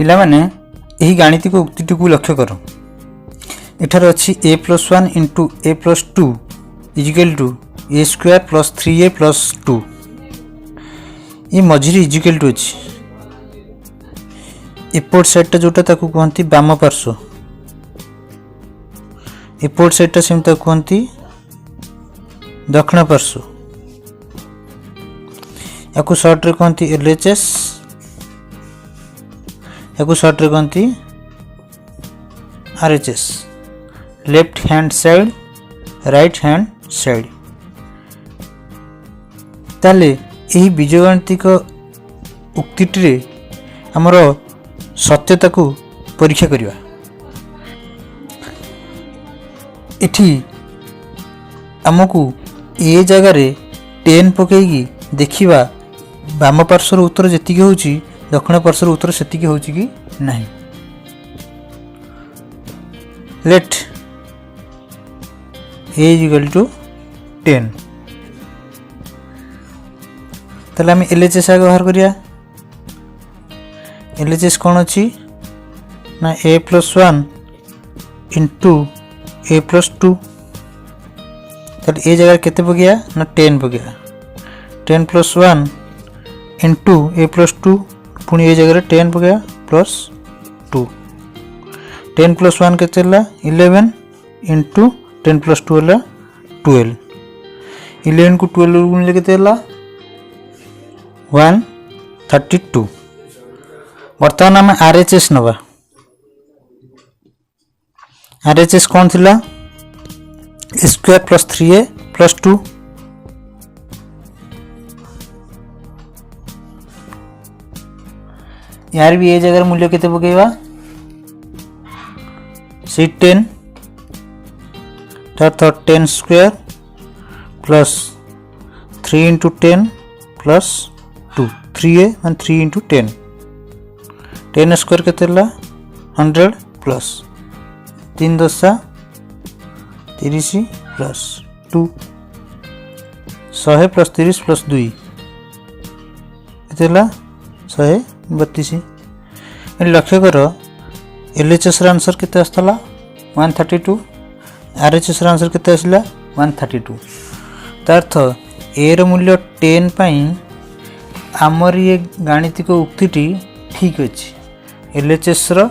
पिला माने यही गाणितिक उक्ति को लक्ष्य कर एठार अच्छी a+1 into a+2 is equal to a square plus 3a plus 2 ये मझिरी इजिकल टू अच्छी एपोर्ट साइडटा जोटा ताकू कहती बाम पार्श्व एपोर्ट साइडटा सेमती कहती दक्षिण पार्श्व या सर्ट रे कहती LHS या सर्ट रे कहती RHS left hand side right hand side ताले यही बीजगणितिक उक्तिटे आमर सत्यता को परीक्षा करवा इठी आमको ए जगार 10 पकईकी देखा बाम पार्श्वर उत्तर जी हूँ दक्षिण पार्श्वर उत्तर से हूँ कि नहीं लेट ए इक्वल टू 10 ताले आम LHS आगे बाहर करिया LHS कौन अच्छी ना a+1 इंटू a+2 ताले ए जगह केते पकिया ना 10 पकिया 10 + 1 इंटू a+2 पुणी ए जगह 10 पकिया प्लस 2 10 + 1 केते 11 इंटू 10 + 2 है 12 11 को 12 गुणिले केते 132 बर्तमान आम RHS नवा RHS कौन थिला a square plus 3a plus 2 यार भी ए जगह मूल्य केते पकेबा सी 10 तो 10 square plus 3 into 10 plus 2 3a मान 3 इंटू 10 10 स्क्वायर केते 100 प्लस 3 10 30 प्लस 2 100 प्लस 30 प्लस 2 केते 132 लक्ष्य कर LHS आंसर केते आसला 132 RHS आंसर केते आसला 132 तार्थ ए रो मूल्य 10 पाई आमर ये गाणितिक उक्ति ठीक अच्छे LHS रो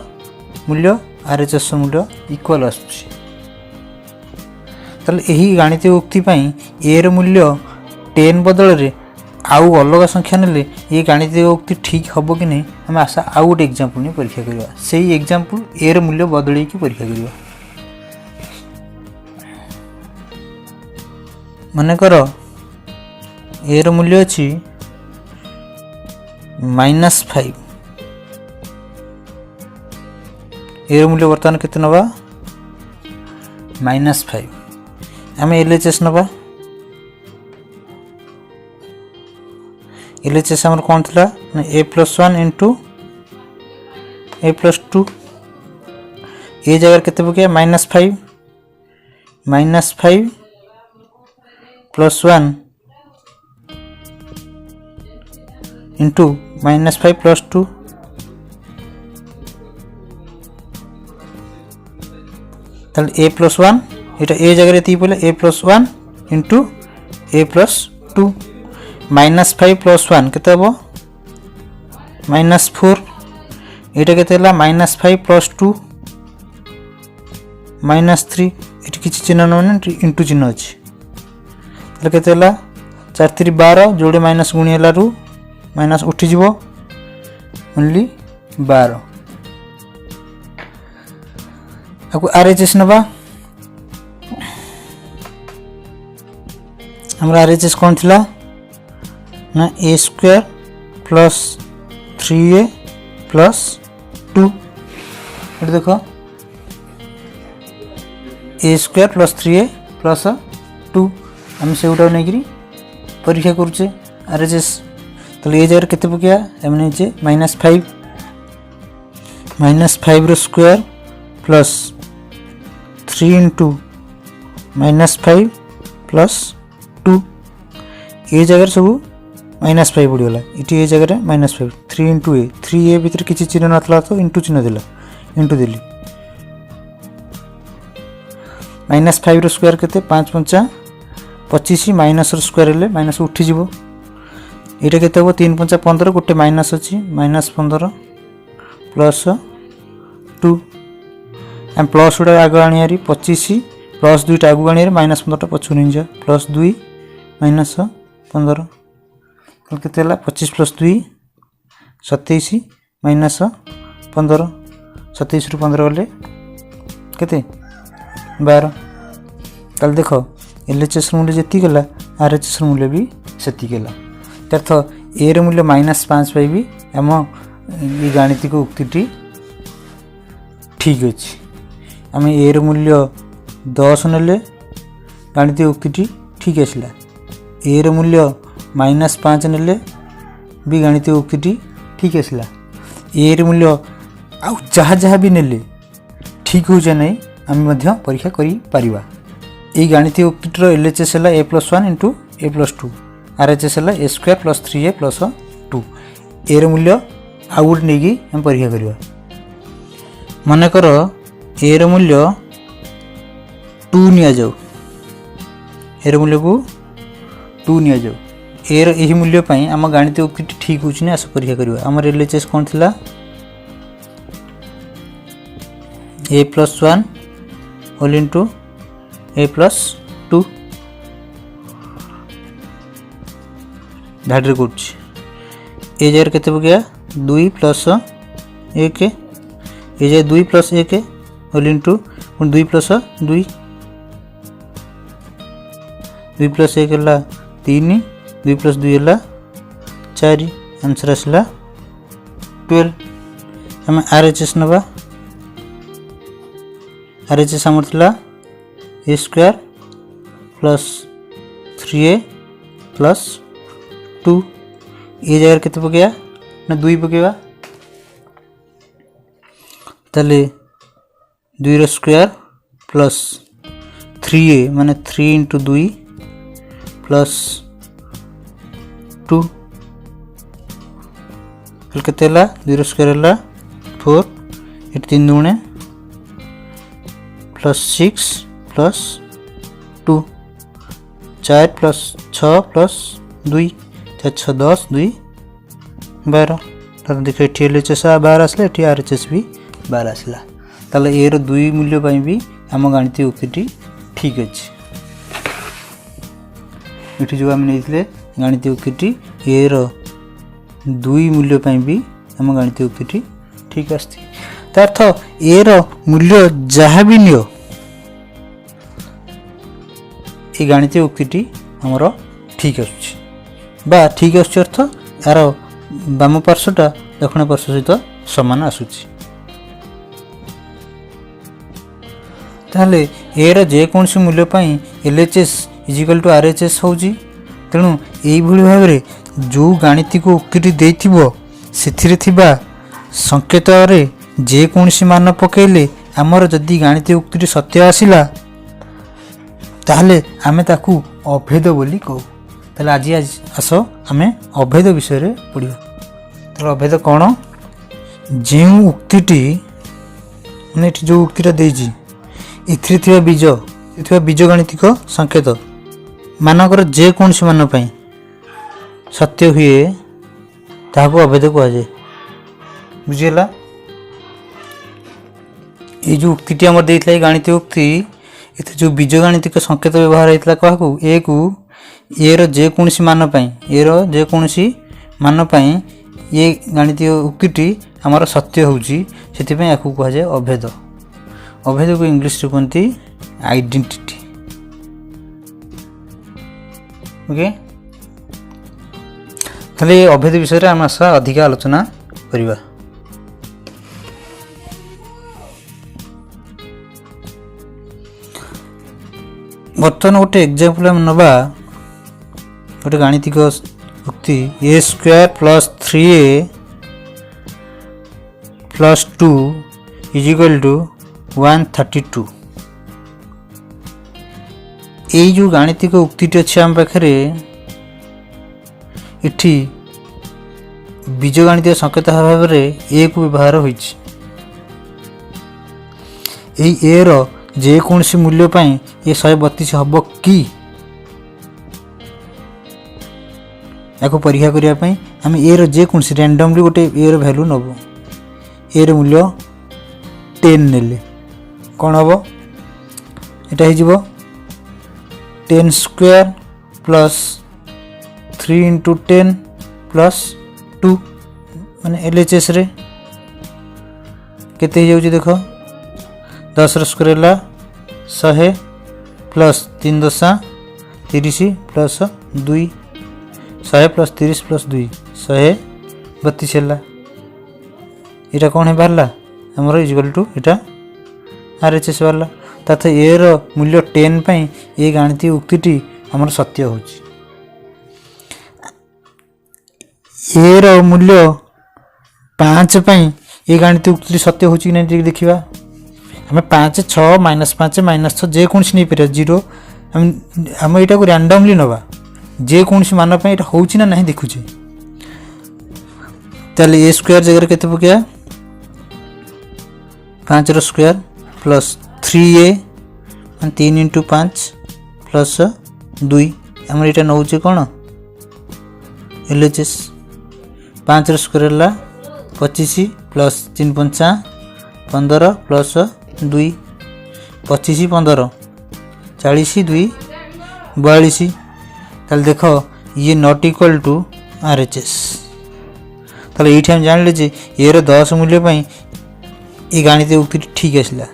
मूल्य RHS मूल्य इक्वल आसुछि ताले यही गाणितिक उक्ति पाई ए रो मूल्य 10 बदल रे आउ अलग संख्या नेले ये गाणितिक उक्ति ठीक हम कि नहीं आम आशा आउ गोटे एग्जांपल नहीं परीक्षा करवा से एग्जांपल ए रो मूल्य बदल की परीक्षा करवा मन कर ए रो मूल्य अच्छी -5 ए रो मूल्य बर्तमान केते नवा -5 आम LHS नवा LHS आमर कौन थिला a+1 इंटू a+2 ए जगह केते पकिया -5 -5 + 1 इंटू -5 + 2 ताले a+1 इटा ए जगह रे ती पले a+1 इंटू a+2 -5 + 1 केते हबो -4 एटा केते हला -5 + 2 -3 एटी किछि चिन्ह न इंटू चिन्ह अछि ताले केते हला 4 3 12 जोड़े माइनस गुणी हला रु माइनस उठी जिवो ओनली 12 आकु RHS नबा हमरा RHS कौन थिला ना a square plus 3a plus 2 ये देखो a square plus 3a plus 2 हम से उठा नहीं परीक्षा करुचे RHS तो ये जगह केते पकिया एमने जे -5 रो स्क्वायर प्लस 3 इंटू -5 प्लस 2 ये जगह सब -5 पड़गला ये जगह -5 3 इंटू ए 3a भितर किसी चिन्ह नाला तो इंटू चिन्ह दिला इंटू दिली -5 स्क्वायर के 5 5 25 माइनस स्क्वायर हेल्ले माइनस उठीज ये के 3 5 15 गोटे माइनस अच्छी -15 प्लस 2 एम प्लस गुड़ा आग आनी 25 प्लस 2 आगू आनी -15 पछू नहीं जा प्लस 2 -15 के 25 प्लस 2 27 -15 27 रु 15 गले के 12 ताल देख LHS मूल्य जी गला RHS मूल्य भी से गला अर्थ ए मूल्य -5 पाइबी आम ये गाणितिक उक्ति ठीक अच्छे आम ए मूल्य 10 नेले गाणितिक उक्ति ठीक आसला ए मूल्य -5 नेले भी गाणितिक उक्ति ठीक आसला ए मूल्य आ जहाँ जहाँ भी नेले ठीक हो जाए नहीं आम परीक्षा करिपरिबा ये गाणितिक उक्तिर LHS है a+1 इंटू a+2 RHS है a² + 3a + 2 ए मूल्य आउ गोटे नहीं आम परीक्षा करवा मनकर ए मूल्य 2 नि जाऊ ए मूल्य को 2 नि जाऊ यही मूल्य आम गाणितिक उक्ति ठीक हो आस परीक्षा करवा आम LHS कौन थी a+1 होल इंटू a+2 धाड़ी कर ए जगह के पकड़ा 2 + 1 ये जगह 2 + 1 होल इंटू 2 + 2 2 + 1 है 3 2 + 2 है 4 आंसर आसला 12 आम RHS नवा RHS आमर थिला a² + 3a + 2 ये जगह के पकड़ा ना 2 पकेबा ताले 2 स्क्वायर प्लस 3a माने 3 इंटू 2 प्लस 2 के 2 स्क्वायर है 4 ये 3 दूने प्लस 6 प्लस 2 4 प्लस 6 प्लस 2 4 6 10 2 12 तार देख ये LHS 12 आसला ये RHS भी 12 आसला ताल ए 2 मूल्य भी आम गाणितिक उक्ति ठीक अच्छे ये जो आम नहीं गाणितिक उक्ति ए 2 मूल्य भी आम गाणितिक उक्ति ठीक आसती अर्थ ए मूल्य जहाँ भी नियो ये गाणितिक उक्ति आमर ठीक आसुची बा ठीक आसुची अर्थ यार बाम पार्श्वटा दक्षिण पार्श्व सहित समान आसुची ताहले ए जेकोसी मूल्य LHS = RHS होची तेणु यही भाव में जो गाणितिक उक्ति देथिबो सेथिरे थिबा संकेत रे जेकोसी मान पकेले आमर जदि गाणितिक उक्ति सत्य आसिला ताहले आमे ताकू अभेद बोली कहू ताहले आज आस आमे अभेद विषय रे पढ़िबा ताहले अभेद कौन जे उक्तिटी माने जो उक्तिटा देजी एथिरे थिबा बीज गाणितिक संकेत मानकर जेकोसी मान पई सत्य हुए ताहाको अभेद कह जाए बुझीला ये जो उक्ति आम देता गाणितिक उक्ति ये जो बीज गाणितिक संकेत व्यवहार होता क्या ए को ए जेकोसी मान ए जेकोसी मान ये गाणितिक उक्ति आमर सत्य होची सेथिपई याकू कह जाए अभेद अभेद को इंग्लिश रे कहते आइडेंटिटी ओके ताले अभेद विषय आम आशा अधिक आलोचना करिबा बर्तमान गोटे एग्जांपल हम नबा गोटे गाणितिक उक्ति a² + 3a + 2 = 132 यही जो गाणितिक उक्ति अच्छे आम पाखे इठी बीजगणित संकेत भाव में ए को व्यवहार होइछि। ए रो जेकोसी मूल्य पाई ये 132 हम कि या परीक्षा करने आम ए रो जेकोसी रैंडमली गोटे ए रो वैल्यू नब ए रो मूल्य 10 नेले कौन हम यहाँ हो 10 स्क्वायर प्लस 3 इंटू 10 प्लस 2 माने LHS रे केते हो देख 10 स्क्वायर है 100 प्लस 3 दशा 30 प्लस 2 100 प्लस 30 प्लस 2 132 है यहाँ कौन है बाहर आमर इक्वल टू यहाँ RHS बाहर तथा ए रो मूल्य 10 पाई ये गाणितिक उक्ति आमर सत्य हो ए रो मूल्य 5 पाई ये गाणितिक उक्ति सत्य हो कि नहीं देखा आम 5 6 -5 -6 जेकोसी नहीं पार 0 आम यहाँ को रैंडमली नवा जेकोसी मान पाई ये हो ना नहीं देखुचे ताले ए स्क्वायर जगह केते पकया 5 रो square plus 3a 3 into 5 plus 2 आम यहाँ नौ कौन LHS 5 स्क्वायर है 25 प्लस 3 5 15 प्लस 2 25 15 40 2 42 ताल देख ये नॉट इक्वल टू RHS ताल ये हम जान जे ये 10 मूल्य पाई ये गाणितिक उक्ति ठीक आसला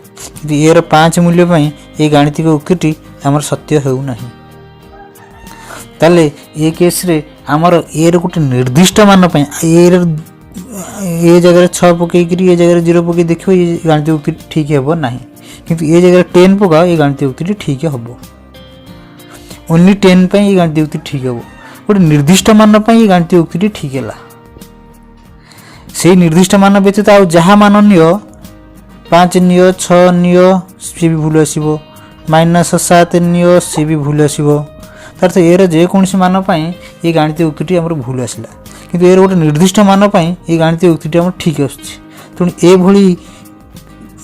कि ये 5 मूल्य पाई ये गाणितिक उक्ति आमर सत्य होना ताले ये केस रे आमर ए गोटे निर्दिष्ट मान पाई ए जगह 6 पकईकि ये जगह 0 पकई देखो ये गाणितिक उक्ति ठीक हे ना किंतु ये जगह 10 पका ये गाणितिक उक्ति ठीक हम ओनली 10 पाई ये गाणितिक उक्ति ठीक हम गोटे निर्दिष्ट मान पाई ये गाणितिक उक्ति ठीक है से निर्दिष्ट मान व्यतीत आ जहाँ मान नियो 5 नियो 6 नियो सी भी भूल आसो -7 नियो सी भी भूल आसो तार तो ये जेकोसी मान पाई ये गाणितिक उक्ति आमर भूल आसला किंतु ये गोटे निर्दिष्ट मान पाई ये गाणितिक उक्ति आमर ठीक आसुछि तेणु ए भली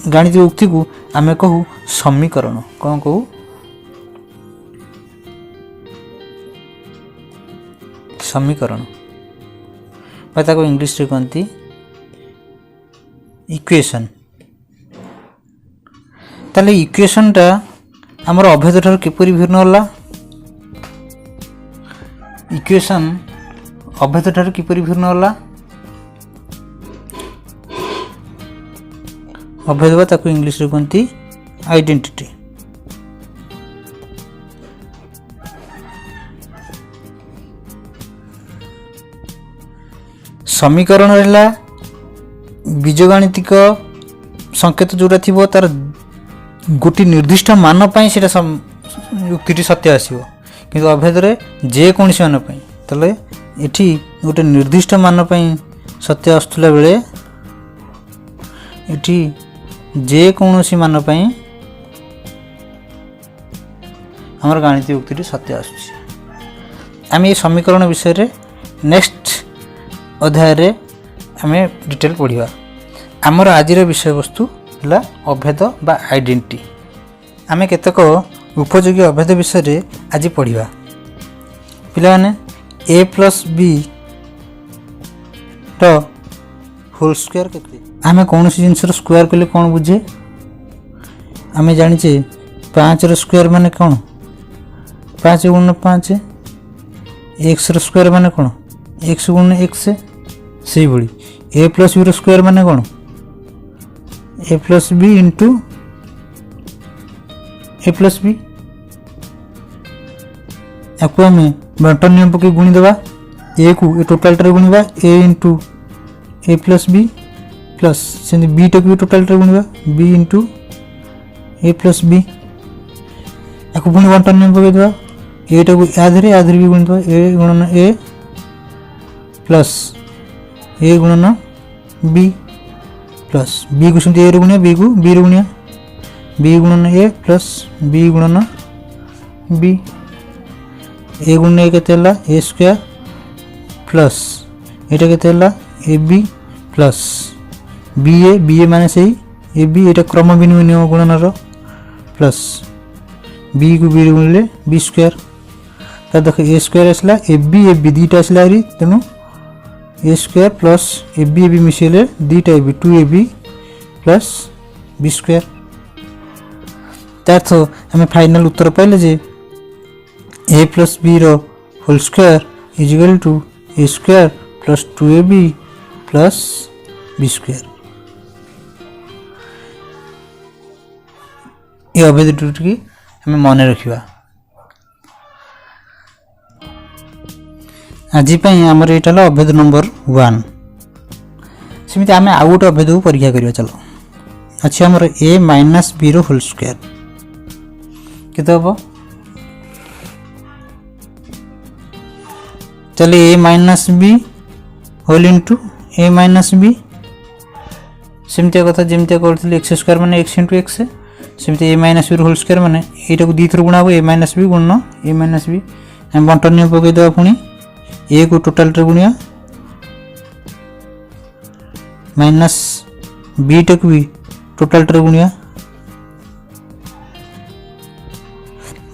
गाणितिक उक्ति को आमे कहू समीकरण कौन कहू समीकरण ताको इंग्लिश रे कहती इक्वेशन ताले इक्वेशन टा आमर अभेद ठार किपरि भिन्न होला इक्वेशन अभेद ठार किपरि भिन्न होला अभेद बा ताको इंग्लिश रे कहती आइडेंटिटी समीकरण रहा बीजगणितिक संकेत जोड़ा थी तार गोटी निर्दिष्ट मान पाई से उक्ति सत्य आसो किंतु अभेद रे जेकोसी मान पाई ताले एठी गोटे निर्दिष्ट मान पाई सत्य आसुला बेले एठी जेकोसी मान पाई हमर गाणितिक उक्ति सत्य आसुछि आम ये समीकरण विषय रे नेक्स्ट अध्याय रे आमे डिटेल पढ़िबा आमर आज विषय वस्तु है अभेद बा आइडेंटिटी आमे केतक उपयोगी अभेद विषय रे आज पढ़िबा पिला माने a प्लस b रो होल स्क्वायर केते आमे कौन सी जिनस रो स्क्वायर कले कौन बुझे आमे जानिचे 5 रो स्क्वायर माने कौन 5 गुण 5 x रो स्क्वायर माने कौन x गुण x से भली ए प्लस बी स्क्वायर माने कौन ए प्लस बी इंटू ए प्लस बी आपको आम बंटन नियम पकई गुणी देवा ए को ए टोटाल टर गुणवा ए इंटू ए प्लस बी प्लस से बी टा भी टोटाल टर गुणवा बी इंटू ए प्लस बी आपको पुणी बंटन नियम पकई देवा ए टा को आधे भी गुणी देवा ए गुणन ए प्लस ए गुणन बी प्लस बी को सेमती ए गुणिया बी को बी गुणिया बी गुणन ए प्लस बी गुणन बी ए गुणन ए केते हला ए स्क्वायर प्लस एटा केते हला ए बी प्लस बी ए माने सही ए बी एटा क्रम विनिमय नियम गुणनर प्लस बी को बी गुणले बी स्क्वायर ता देख ए स्क्वायर आसला ए बी दीटा आसला हरी तेनु a square plus a b मिसेले दीटा a b 2ab plus B square तार हमें फाइनल उत्तर पाइले जे ए प्लस बी रो whole square is equal to a square plus 2ab plus B square. ये अभेद की हमें मन रखा आज आमर यहाँ अभेद नंबर 1 सेमती आम आउ गोटे अभेद को परीक्षा करवा चलो अच्छे आमर ए माइनस बी रो होल स्क्वायर केते हम चले ए minus B whole into a minus B सेमती कथा जमती करी एक्स स्क्वायर मैंने एक्स इंटू एक्स सेमती ए माइनस बी होल स्क्वायर मैंने यहाँ को दी थर गुणा ए माइनस बी गुण ए माइनस बी आम बंटन नियम पकईदे पुणी ए को टोटाल गुणिया माइनस बी टा को भी टोटाल गुणिया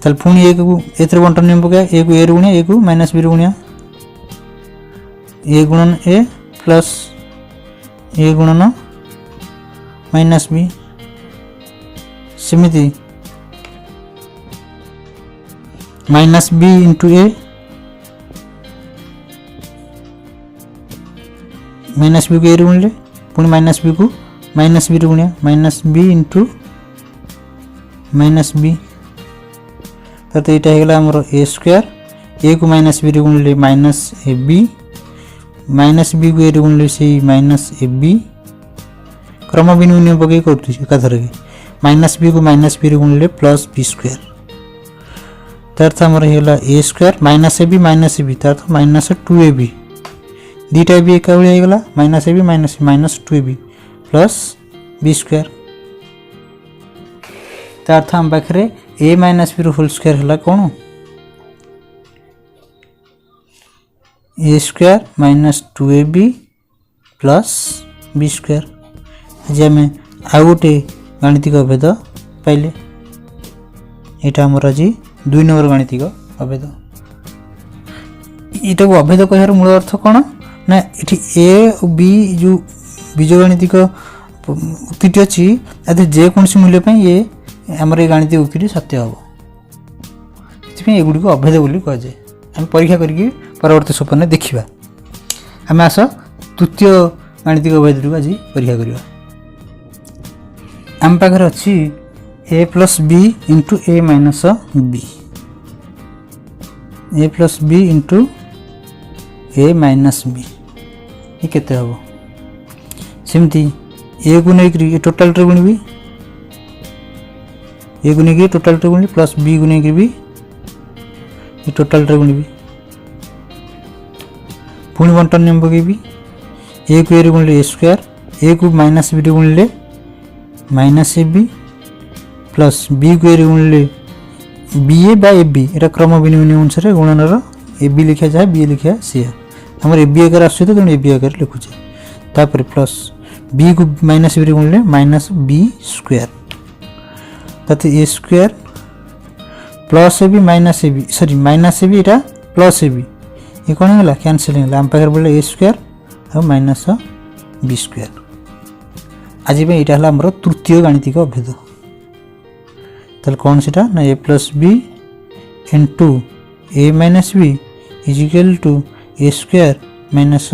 ताल पुणी ए को ए बंटन नियम पकड़ा ए को ए गुणिया ए को माइनस बी गुणिया ए गुणन ए प्लस ए गुणन माइनस बी सेमिति minus b into a minus b को ए गुणले पुणी माइनस बी को माइनस बी गुणिया minus b into minus b तो यहाँ होगा आमर ए स्क्वायर ए को माइनस बी गुणले minus a b minus b को ए गुणले से माइनस ए बी क्रम विनिमय पकई कर माइनस बी को माइनस बी गुणले प्लस बी स्क्वायर तार आमर होगा a square minus a b तार माइनस 2ab दीटा बी एका भाई होगा minus a b minus 2ab plus B square तार आम पाखे a minus B whole square है कौन a square minus 2ab plus B square आज आम आउ गोटे गाणितिक अभेद पाइले यहाँ आमर आज 2 नंबर गाणितिक अभेद यहाँ को अभेद कहार मूल अर्थ कौन ना ये ए और बी जो बीजगणितिक उक्ति अच्छी जेकोसी मूल्य ये आमर ये गाणितिक उक्ति सत्य हम ये एगुड़ी को अभेद बोली कहुए आम परीक्षा करके परवर्ती सोपान देखा आम आस तृतीय गाणितिक अभेद को आज परीक्षा करवा आम पाखे अच्छी ए plus b into a minus B A plus b into a minus B ये केते हम सेमती ए को नहीं टोटाल गुणबी ए को नहीं टोटाल गुणी प्लस बी को नहीं भी ये टोटाल गुणबी पुणी बंटन नियम पकईबी ए को ए गुणले ए स्क्वायर ए को माइनस बी गुणले minus a b plus b को ए गुणले बी ए बा ए बी एटा क्रम विनिमय अनुसार गुणनर ए बी लिखा जाए बी लिखा सी आम ए बी आकार आस ए बी आकार लिखुचे तापर प्लस बी को माइनस बी गुणले माइनस बी स्क्वायर ताते a square plus a b minus a b sorry minus a b एटा प्लस ए बी ये कौन होगा कैनसल होगा आम पाखे बोले ए स्क्वायर और माइनस बी स्क्वायर आज यहाँ है आमर तृतीय गाणितिक अभेद ताल कौन से ना ए plus b into a minus b is equal to a square minus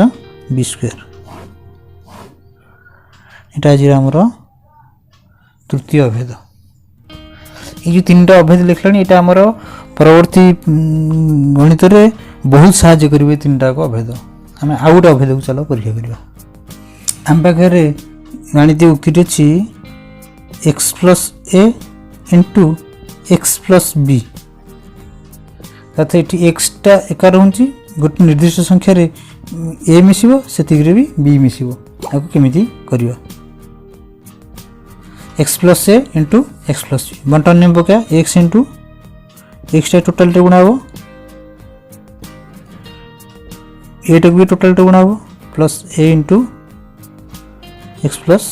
b square यहाँ आज आमर तृतीय अभेद ये जो 3टा अभेद लिखला यहाँ आमर परवर्ती गणित रे बहुत साहाय्य करेंगे 3टा को अभेद आम आउ गोटे अभेद को चलो परीक्षा करवा आम पाखे गाणितिक उक्ति अच्छी x plus a into x plus b ये एक्सटा एका रोचे गोटे निर्दिष्ट संख्यार ए मिसिबो सेतिकरे भी बी मिसिबो आपको केमिति करवा x plus a into x plus B बंटन नियम पका एक्स इंटू एक्सटा टोटाल गुणा हम ए टाक भी टोटाल गुणा हम plus a into x plus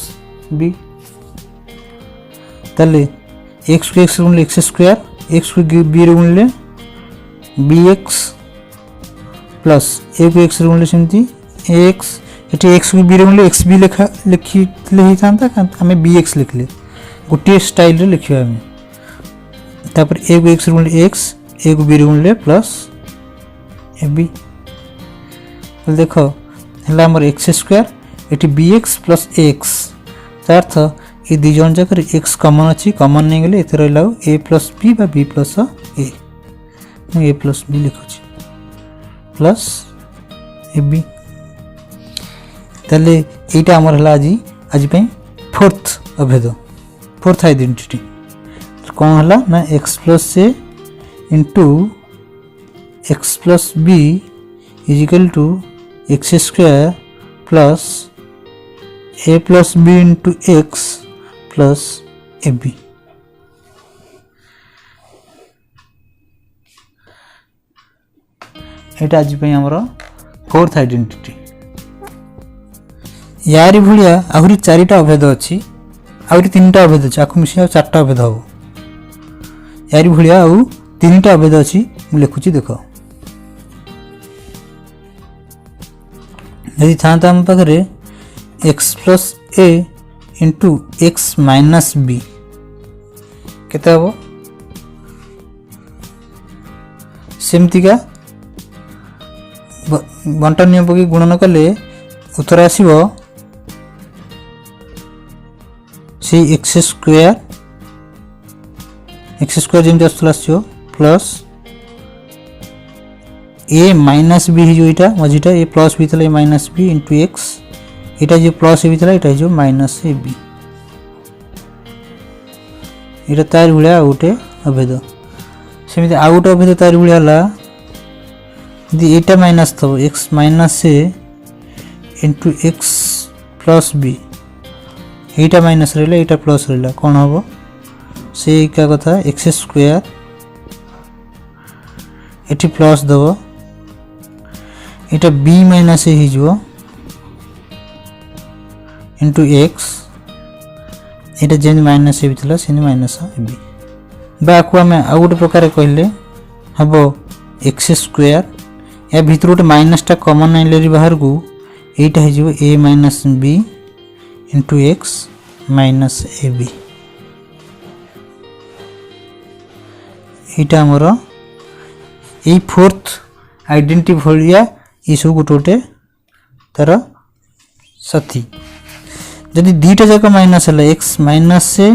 B ताले एक्स को एक्स गुणले एक्स स्क्वायर एक्स को बी रे गुणले बी एक्स प्लस ए को एक्स रे गुणले सेमती एक्स एटी एक्स को बी रे गुणले एक्स बी लिखा लिखिले ही थांता हमें बी एक्स लिखले गोटे स्टाइल रे लिखिबा हमें तापर ए को एक्स रे गुणले एक्स ए को बी रे गुणले प्लस ए बी देखो हला हमर एक्स स्क्वायर एटी बी एक्स प्लस एक्स अर्थ ये दी जन जाकर एक्स कॉमन अच्छी कॉमन नहीं गले एते रहला ए प्लस बी बा b plus a plus b लिखुची प्लस ए बी ताले एटा हमर हला आज पे फोर्थ अभेद फोर्थ आइडेंटिटी कौन हला ना x plus a into x plus b is equal to x square plus a plus b into x plus a b एटा आज पे हमर फोर्थ आइडेंटिटी यारी भलिया आहुरी चारिटा अभेद अछि आहुरी तीनटा अभेद अछि आखु मिसिया चारटा अभेद हो यारी भलिया आउ तीनटा अभेद अछि मु लिखुची देखो यदि थांता हम पाखरे x plus a into x minus B केते हबो सेमती का बंटन नियम पकी गुणन कले उत्तर आसीबो से एक्स स्क्वायर जेमती आसला आसियो प्लस ए माइनस बी ही जो इटा मझीटा ए प्लस बी थला ए माइनस बी इंटू एक्स इटा जो प्लस ए बी थला इटा जो माइनस ए बी इटा तार भलिया गोटे अभेद सेमिति आ गोटे अभेद तार भलिया हला यदि एटा minus थबो x minus a into x plus B Etah minus रहला एटा प्लस रहला कोन हबो से का कथा एक्स स्क्वायर एटी प्लस दबो एटा बी माइनस ए ही जो इंटू एक्स एटा जेन माइनस ए बितला सेन माइनस ए बी बाकु हमें आ गोटे प्रकार कहले हबो एक्स स्क्वायर या भीतर गोटे माइनस टा कॉमन नाइले बाहर को एटा हे जो a minus b into x minus a b एटा हमर ए फोर्थ आइडेंटिटी भलिया ई सब गोटे गोटे तार साथी जदि दीटा जाक माइनस है x minus a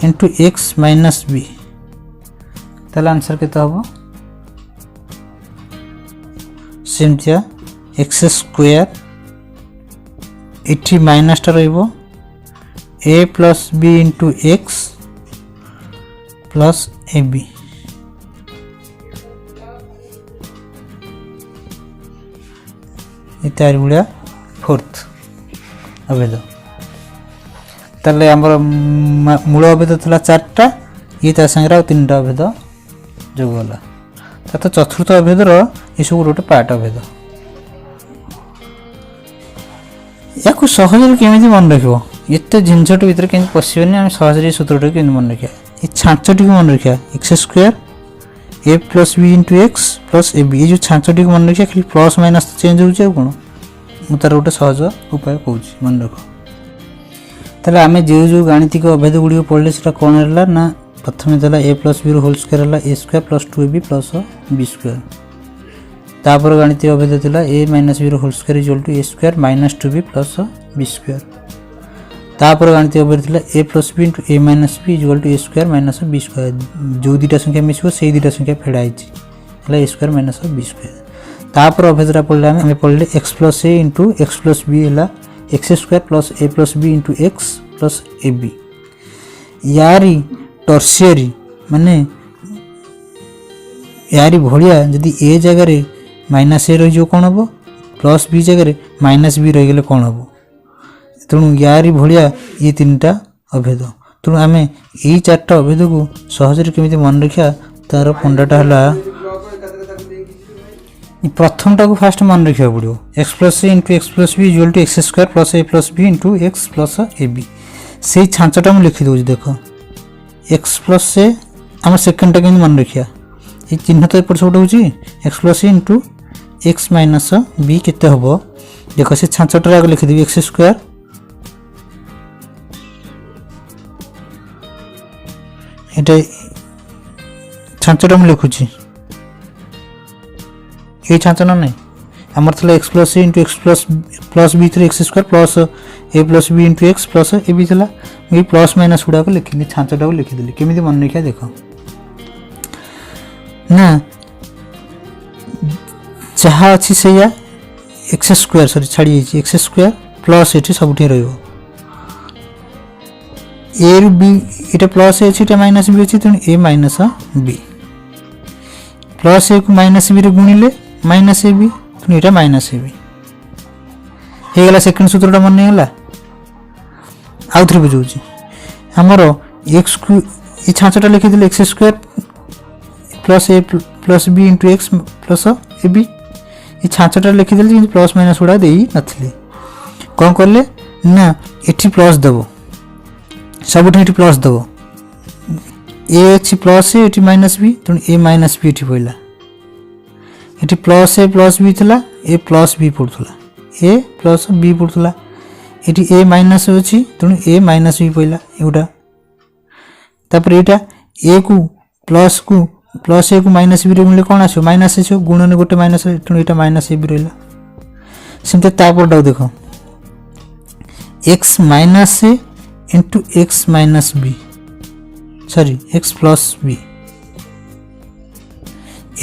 into x minus b ताले आंसर केते हबो सेमतिया एक्स स्क्वायर एटी माइनस टा रहइबो a plus b into x plus a b इत्यादि भलिया फोर्थ अभेद ताले हमर मूल अभेद थला चारटा ये ता संगे आ तीनटा अभेद जोग होला ता चतुर्थ अभेद रो ए सब गोटे पार्ट अभेद याकु सहज केमिति मन रखिबो एते जिनसट भीतर केन पसिबनी हम सहज रे सूत्रटा केन मन रखिया ए छांचटी को मन रखिया x square a plus b into x plus a b ये जो छांचटी को मन रखिया खाली प्लस माइनस चेंज हो जाय कोन मु तार गोटे सहज उपाय कहूँ मन रख ताले आमे जो जो गाणितिक अभेद गुड़ी पढ़ले सेटा कोन हला ना प्रथम देला ए प्लस बी रो होल स्क्वायर हला a square plus 2ab plus B square तापर गाणितिक अभेद थिला ए माइनस बी रो whole square equal to a square minus 2b plus B square तापर गाणितिक अभेद थिला a plus b into a minus b equal to a square minus b square जो दुटा संख्या मिसबो सेही दुटा संख्या फेडा आइछि हला a square minus b square तापर अभेदरा पढ़ले हमें पढ़ले x plus a into x plus b है x square plus a plus b into x plus a b यारी टर्सियरी माने यारी भलिया जदि ए जगह माइनस ए रही कौन हम प्लस बी जगह माइनस बी रहीगले कौन हम तेणु यारी भलिया ये तीनटा अभेद तेणु आम यही चार्टा अभेद को सहज केमी मन रखा तार पंडाटा है प्रथमटा को फास्ट मन रखा पड़ो x plus a into x plus b equal to x square plus a plus b into x plus a b से छांचटा मुझे लिखिदे देख एक्स प्लस ए आम सेकेंडटा के मन रखा ये चिन्ह तो एपट सब हूँ x plus a into x minus B केते हम देख से छांचटा आगे लिखिदेवी एक्स स्क्वायर ये छांचटा मुझे लिखुची ये छांचना नहीं आमर था x plus a into x plus b three x square plus a plus b into x plus a b था ये प्लस माइनस गुड़ाक लिखी छांचटा को लिखिदेली केमी मन रखा देख ना जहाँ अच्छी से एक्स स्क्वायर सॉरी छाड़ी एक्स स्क्वायर प्लस ये सब रही ए रु बी ये प्लस ए माइनस बी अच्छी तेणु a minus B plus a को माइनस बी गुणिले माइनस ए बी तेणु यहाँ माइनस ए बी होगला सेकेंड सूत्रटा मन गला आउ थे बुझे आमर एक्स को ये छांचटा लिखिदे x square plus b into x plus a b ये छांचटा लिखिदे प्लस माइनस गुड़ा दे नी कौन कले ना ये प्लस देव सब प्लस देव ए अच्छी प्लस ए माइनस बी तेणु ए माइनस बी ये पड़ा ये प्लस बी था ए प्लस बी पड़ूला ए प्लस बी पड़ूला ये ए माइनस अच्छी तेणु ए माइनस बी पड़ा एगुटा तापर यहाँ ए को प्लस ए को माइनस बी गुणिले कौन आस माइनस आस गुणन गोटे माइनस तेणु यहाँ माइनस ए बी रहा सेमती तापरटा देख x minus a into x minus b sorry x plus b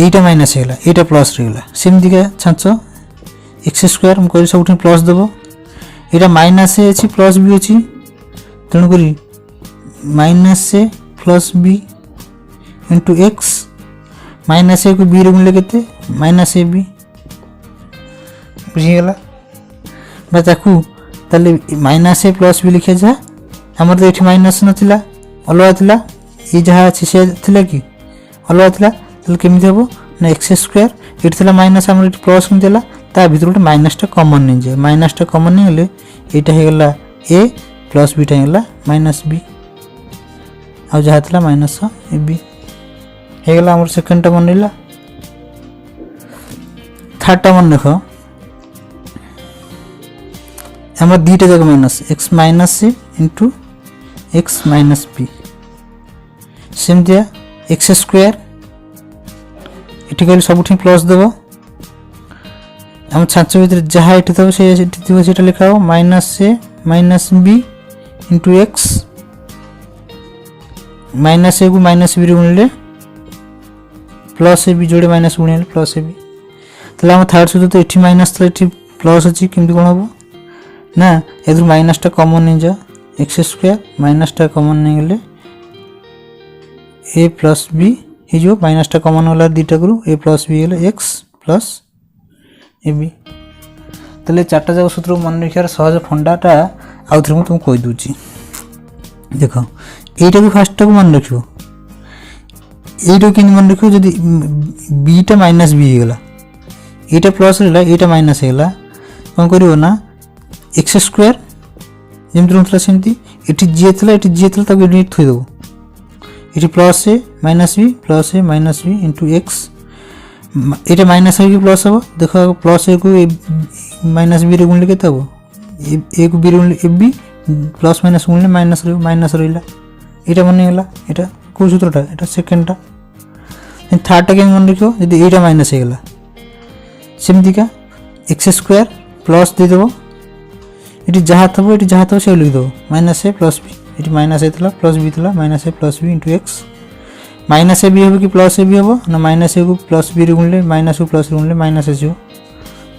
यहीटा माइनस होगा यहाँ प्लस रहीगला सेमती का छांच एक्स स्क्वायर मुझे सब प्लस देव यहाँ माइनस ए अच्छी प्लस बी अच्छी तेणुक minus a plus b into x minus a को बी गुणिले के माइनस ए बी बुझीगला ताकू माइनस ए प्लस बी लिखा जा आमर तो ये माइनस नाला अलग था ये जहाँ अच्छे से थिला कि अलग था केमी हम ना एक्स स्क्वायर ये थी माइनस आम प्लस केमी ता भर गोटे माइनसटा कमन नहीं जाए माइनसटा कमन नहीं गले यहाँ होगला ए प्लस बीटा होगला माइनस बी आ जहाँ था माइनस ए बी होगला आम सेकेंडटा मन रहा थर्डटा मन देख आम दुईटा जाक minus x minus a into x minus b सेमतिया एक्स स्क्वायर ये कहले सब प्लस देव आम छांच भर जहाँ ये थो से लिखा हो minus a minus b into x minus a को माइनस बी गुणिले प्लस ए बी जोड़े माइनस गुणिले प्लस ए बी तो आम थर्ड सूत्र तो ये माइनस ये प्लस अच्छी केमती कौन हम ना ए माइनसटा कमन नहीं जा एक्स स्क्वायर माइनसटा कमन नहीं गले ए प्लस बी हो माइनसटा कमन गला दुईटा करू ए प्लस बी गले एक्स प्लस ए बी तेल चार्टा जाक सूत्र मन रखार सहज फंडाटा आउ थे तुमको कहीदे देख यहीटा को फास्ट को मन रख यहीटा कि मन रख जब बीटा माइनस बी होगला यहाँ प्लस रहा यहाँ माइनस होगला कौन करना एक्स स्क्वायर जमी रोला सेमती ये जी था ये जी था थोदेव ये plus A minus b into x ये माइनस हो प्लस हम देख प्लस ए को माइनस बी गुणिले के ए को बी गुणिले ए बी प्लस माइनस गुणिले माइनस रहा यहाँ मन गला यहाँ कौ सूत्रटा यहाँ सेकेंडटा थर्डटा के मन रख जब यहाँ माइनस होगला सेमतिका एक्स स्क्वायर प्लस देदेव ये जहाँ था से लिखिदेव माइनस ए प्लस बी ये माइनस ए प्लस बी था minus a plus b into x minus a b हम कि प्लस ए बी हम ना माइनस ए को प्लस बी गुणिले माइनस को प्लस गुणिले माइनस आसो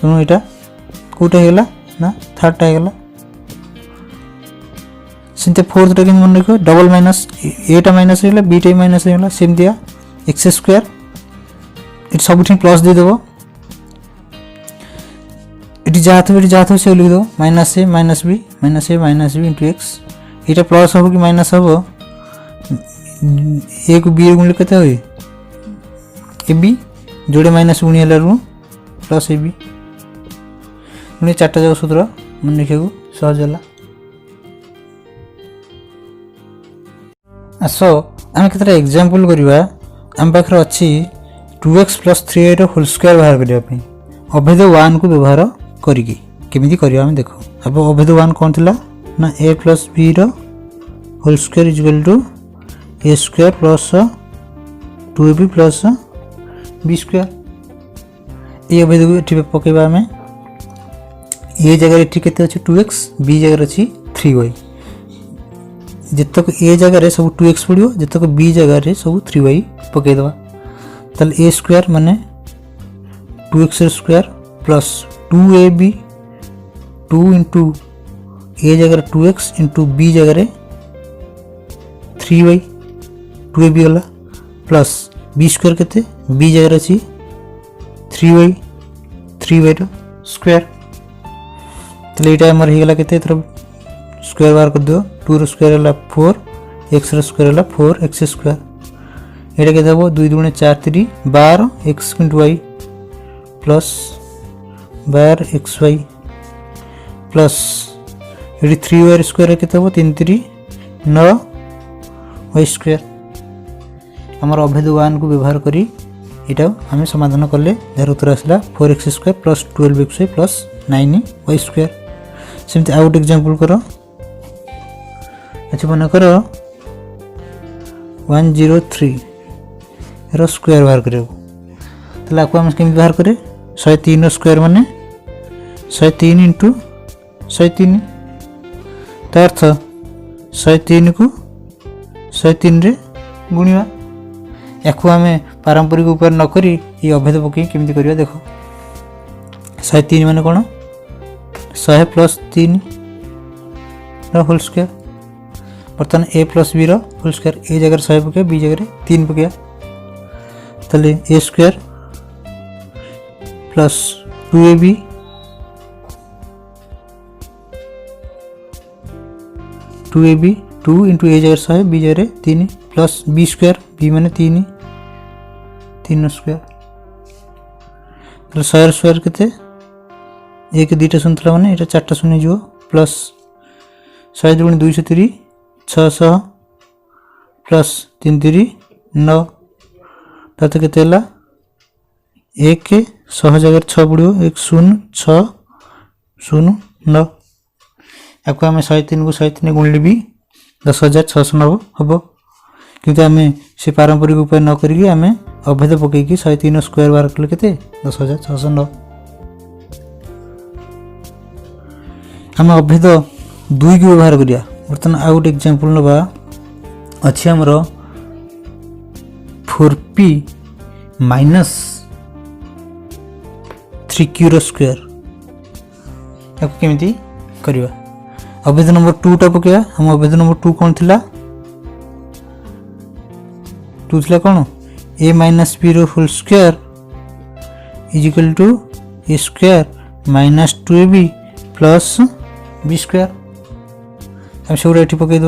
तेणु यहाँ कौटा होगला ना थर्डटा होगला सेमती फोर्थटा कि मन रख डबल माइनस एटा माइनस होगला बीटा माइनस होगला सेमतिया एक्स स्क्वायर ये सब प्लस देदेव ये जहाँ था से लिखिदेव minus a minus b into x यहाँ प्लस हम कि माइनस हम ए को बी गुणिले के ए बी जोड़े माइनस गुणी रू प्लस ए बी पुणी 4टा जाक सूत्र मन लिखा सहज है। आस आम के एग्जांपल करवा आम पाखे अच्छी 2x + 3y होल स्क्वायर बाहर करने अभेद 1 को व्यवहार करी करवा आम देख। अब अभेद 1 कौन थी ना a + b whole square equal to a square plus 2ab plus b square. ये अभेद को ये पकेबा आम ए जगह ये के 2x b जगह अच्छी 3y जितक ए जगह सब 2x पड़ो जितक b जगह सब 3y पकईदे तल ए स्क्वायर माने 2x square plus 2ab 2 into a जगह 2x इंटू b जगह 3y 2ab गला प्लस b स्क्वायर के b जगह अच्छी 3y 3y स्क्वायर तले ये आमर होगला के स्क्वायर बाहर कर दो 2 स्क्वायर है 4 x स्क्वायर है 4x स्क्वायर ये के 2 दूनी 4 3 12 x into y plus 12 xy plus ये 3y स्क्वायर के 3 3 9 y स्क्वायर आमर अभेद 1 को व्यवहार करी यहाँ आम समाधान कले जार उत्तर आसला 4x square plus 12xy plus 9y square. सेमती आउट एग्जांपल कर अच्छा मन कर 103 रो स्क्वायर बाहर कर कमी बाहर करें 103 स्क्वायर माने 103 इंटू 103 अर्थ 103 को 103 रे गुणिया या आम पारंपरिक उपाय नक ये अभेद पकई केमी कर देख 103 माने कौन 100 प्लस 3 होल स्क्वायर बर्तमान a plus b whole square a जगह 100 पकड़ b जगह 3 पकड़ तले a square plus 2ab 2 into a जगह 100 b जगह 3 प्लस b स्क्वायर b माने 3 स्क्वायर तले 100 स्क्वायर के एक 2टा शून्य मैंने ये 4टा शून्य जो प्लस 100 दूनी 203 600 प्लस 3 3 9 ताते केते हला 1 के 100 जगह 6 पड़ो 1 0 6 0 9 आपको आम 103 को 103 गुणिले भी 10,690 हम किंतु आम से पारंपरिक उपाय न करिक आम अभेद पकईकि 103 स्क्वायर बाहर कले केते 10,690 आम अभेद 2 को व्यवहार करिया। बर्तमान आउ गोटे एग्जांपल नवा अच्छी आमर 4p माइनस 3q स्क्वायर या केमी करवा अभेद नंबर 2टा पकड़ा हम अभेद नंबर 2 कौन थिला 2 थिला कौन a minus b whole square is equal to a square minus 2ab plus b square हम सब ये पकईद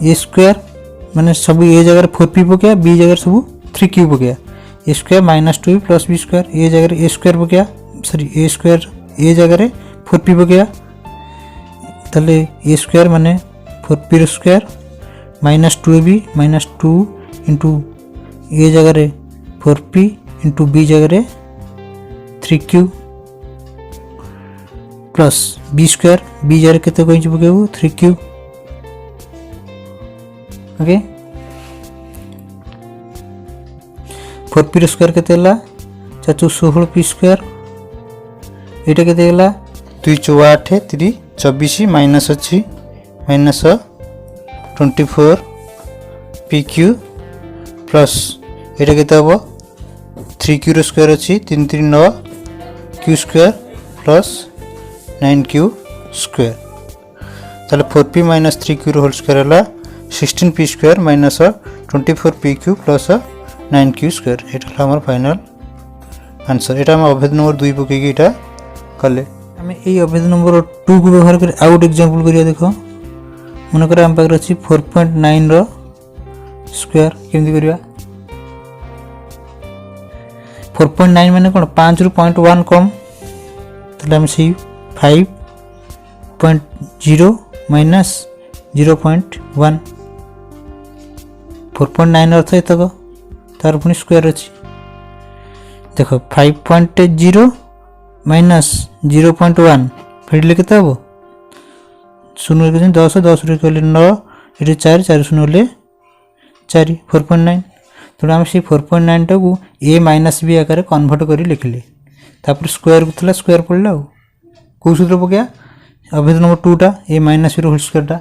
ए स्क्वायर माने सब ए जगह 4p पकड़ा b जगह सब 3q पकड़ा a square minus 2 plus b square a जगह ए स्क्वायर पकड़ा सॉरी ए स्क्वायर ए जगह 4p पकड़ा तले ए स्क्वायर माने 4p square minus 2ab minus 2 into a जगह 4p इंटू b जगह 3q plus b square b जगह केते कहीं पकेबू 3q ओके 4p स्क्वायर केते हला 416p स्क्वायर एटा केते हला 2 8 3 24 माइनस अच्छी माइनस 24 pq प्लस एटा केते हबो 3q स्क्वायर अच्छी 3 3 9 q square plus 9q square ताले 4p minus 3q whole square है 16p square minus 24pq plus 9q square ये हमार फाइनल आंसर। ये अभेद नंबर 2 पकईकि ये कले आम ये अभेद नंबर 2 को व्यवहार कर आउ गोटे एग्जांपल करिया देख मन कर आम पाखे अच्छी 4.9 स्क्वायर केमती करवा 4.9 माने कौन 5 रु 0.1 कम ताले हम सी 5.0 माइनस 0.1 4.9 अर्थ एतक तार पुनी स्क्वायर अच्छी देखो 5.0 माइनस 0.1 फेडले के हम शून्य 10 10 रे कहले 9 ये 4 4 शून्य 4 4.9 तेणु आम से 4.9 टाक ए माइनस बी आकार कन्वर्ट कर लिखिले तापर स्क्वायर को थला स्क्वायर पड़ला कौ सूत्र पकया अभेद नंबर 2 टा ए माइनस बी रो होल स्क्वायर टा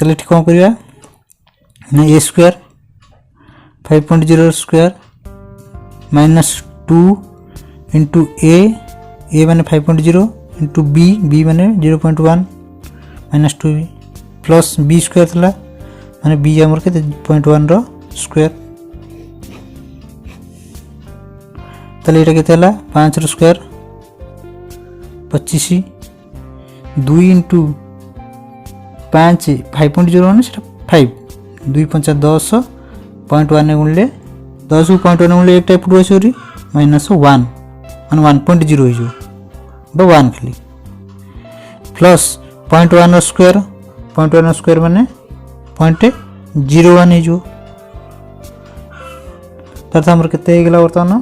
तले ठीक कौन करिया ना a square 5.0 square minus 2 into ए माने 5.0 इंटू बी माने 0.1 माइनस 2 प्लस बी स्क्वायर थला माने बी आमर के 0.1 रो स्क्वायर ताले एटा केते हला 5 रो स्क्वायर 25 2 इंटू 5 5.0 माने सेटा 5 2 5 10 0.1 गुणले 10 को 0.1 गुणले एक टाइप टू आसोरी माइनस 1 माने 1.0 हो जो बा 1 खाली प्लस 0.1 रो स्क्वायर 0.1 रो स्क्वायर माने 0.01 हो तार हमर केते हे गेला वर्तमान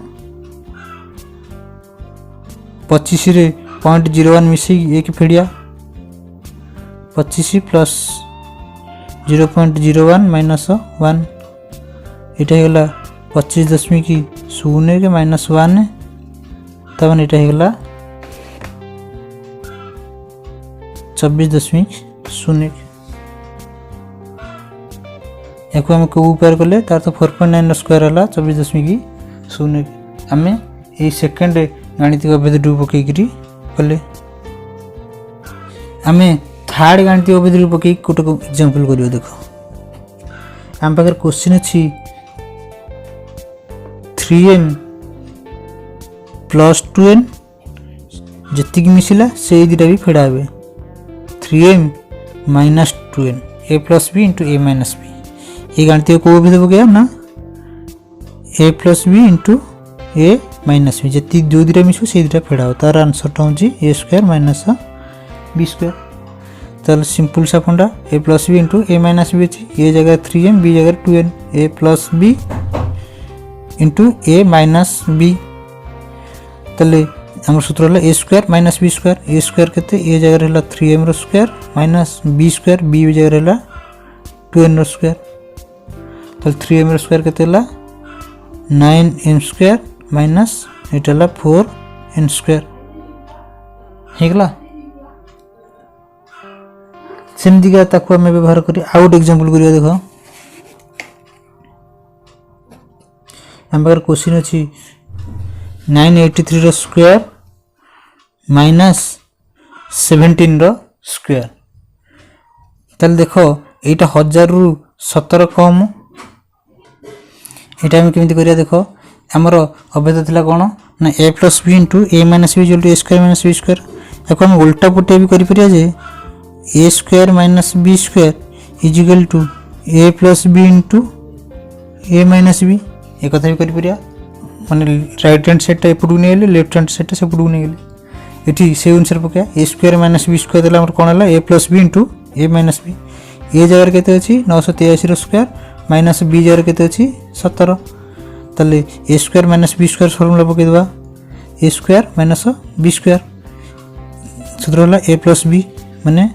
25 रे 0.01 मिसी एक फेडिया 25 प्लस 0.01 माइनस 1 इटा हे गेला 25.0 के माइनस 1 तब इटा हे गेला 24.0 याको आम को उपाय कले तार तो 4.9 स्क्वायर है 24.0 आम ये सेकेंड गाणितिक अभेद 2 पकईकरी कले आम थर्ड गाणितिक अभेद पकई गोटे एग्जांपल करियो देखो आम पाखे क्वेश्चन अच्छी 3m प्लस 2n जी मिसला से दुटा भी फेड़ा हे 3m minus 2n A plus b into a minus B ये गाणितिक को अभेद पकड़ा ना ए plus b into a minus B जी जो दुटा मिस से दुटा फेड़ा तार आंसर हूँ ए स्क्वायर माइनस बी स्क्वायर ताल सिंपल सा फंडा ए plus b into a minus b अच्छी ए जगह 3m बी जगह 2n A plus b into a minus b ताले आम सूत्र है a square minus b square a square के ए जगह है 3m रो square minus b square b जगह है 2n रो स्क्वायर तो 3m रो स्क्वायर के 9m स्क्वायर माइनस एटा 4n स्क्वायर हेगला सेमती का ताको हमें व्यवहार करी आउट एग्जांपल करिया देखो हम बार क्वेश्चन अछि 983 रो स्क्वायर माइनस 17 रो स्क्वायर तल देखो एटा 1000 रु 17 कम एटा हम केमिति करिया देखो हमर अभेद थिला कोन ना a plus b into a minus b equal to a square minus b square एको हम उल्टा पुटे भी करि परिया जे a square minus b square is equal to a plus b into a minus b एक कथा भी करि परिया माने राइट हैंड साइड टा एपडू नै गेले लेफ्ट हैंड साइड टा सेपडू नै गेले एठी से अनुसार पका a square minus b square देला हमर कोन हला a plus b into a minus b ए जगह केते अछि 983 रो स्क्वायर माइनस b जगह केते अछि 17 तले a square minus b square formula पकई देबा a square minus b square सूत्र होला ए प्लस बी माने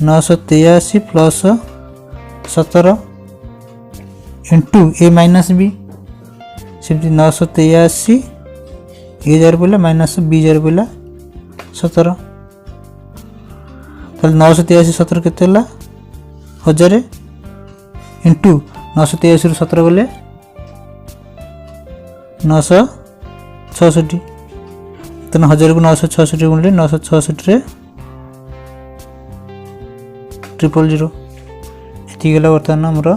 983 plus 17 into a minus b simply 983 a जार बोला माइनस बी जार बोला 17 तले 983 17 केते होला 1000 इंटू 983 रो 17 गले 966 तो 1000 को 966 गुणले 966 रे 000 एति गेला वर्तमान हमर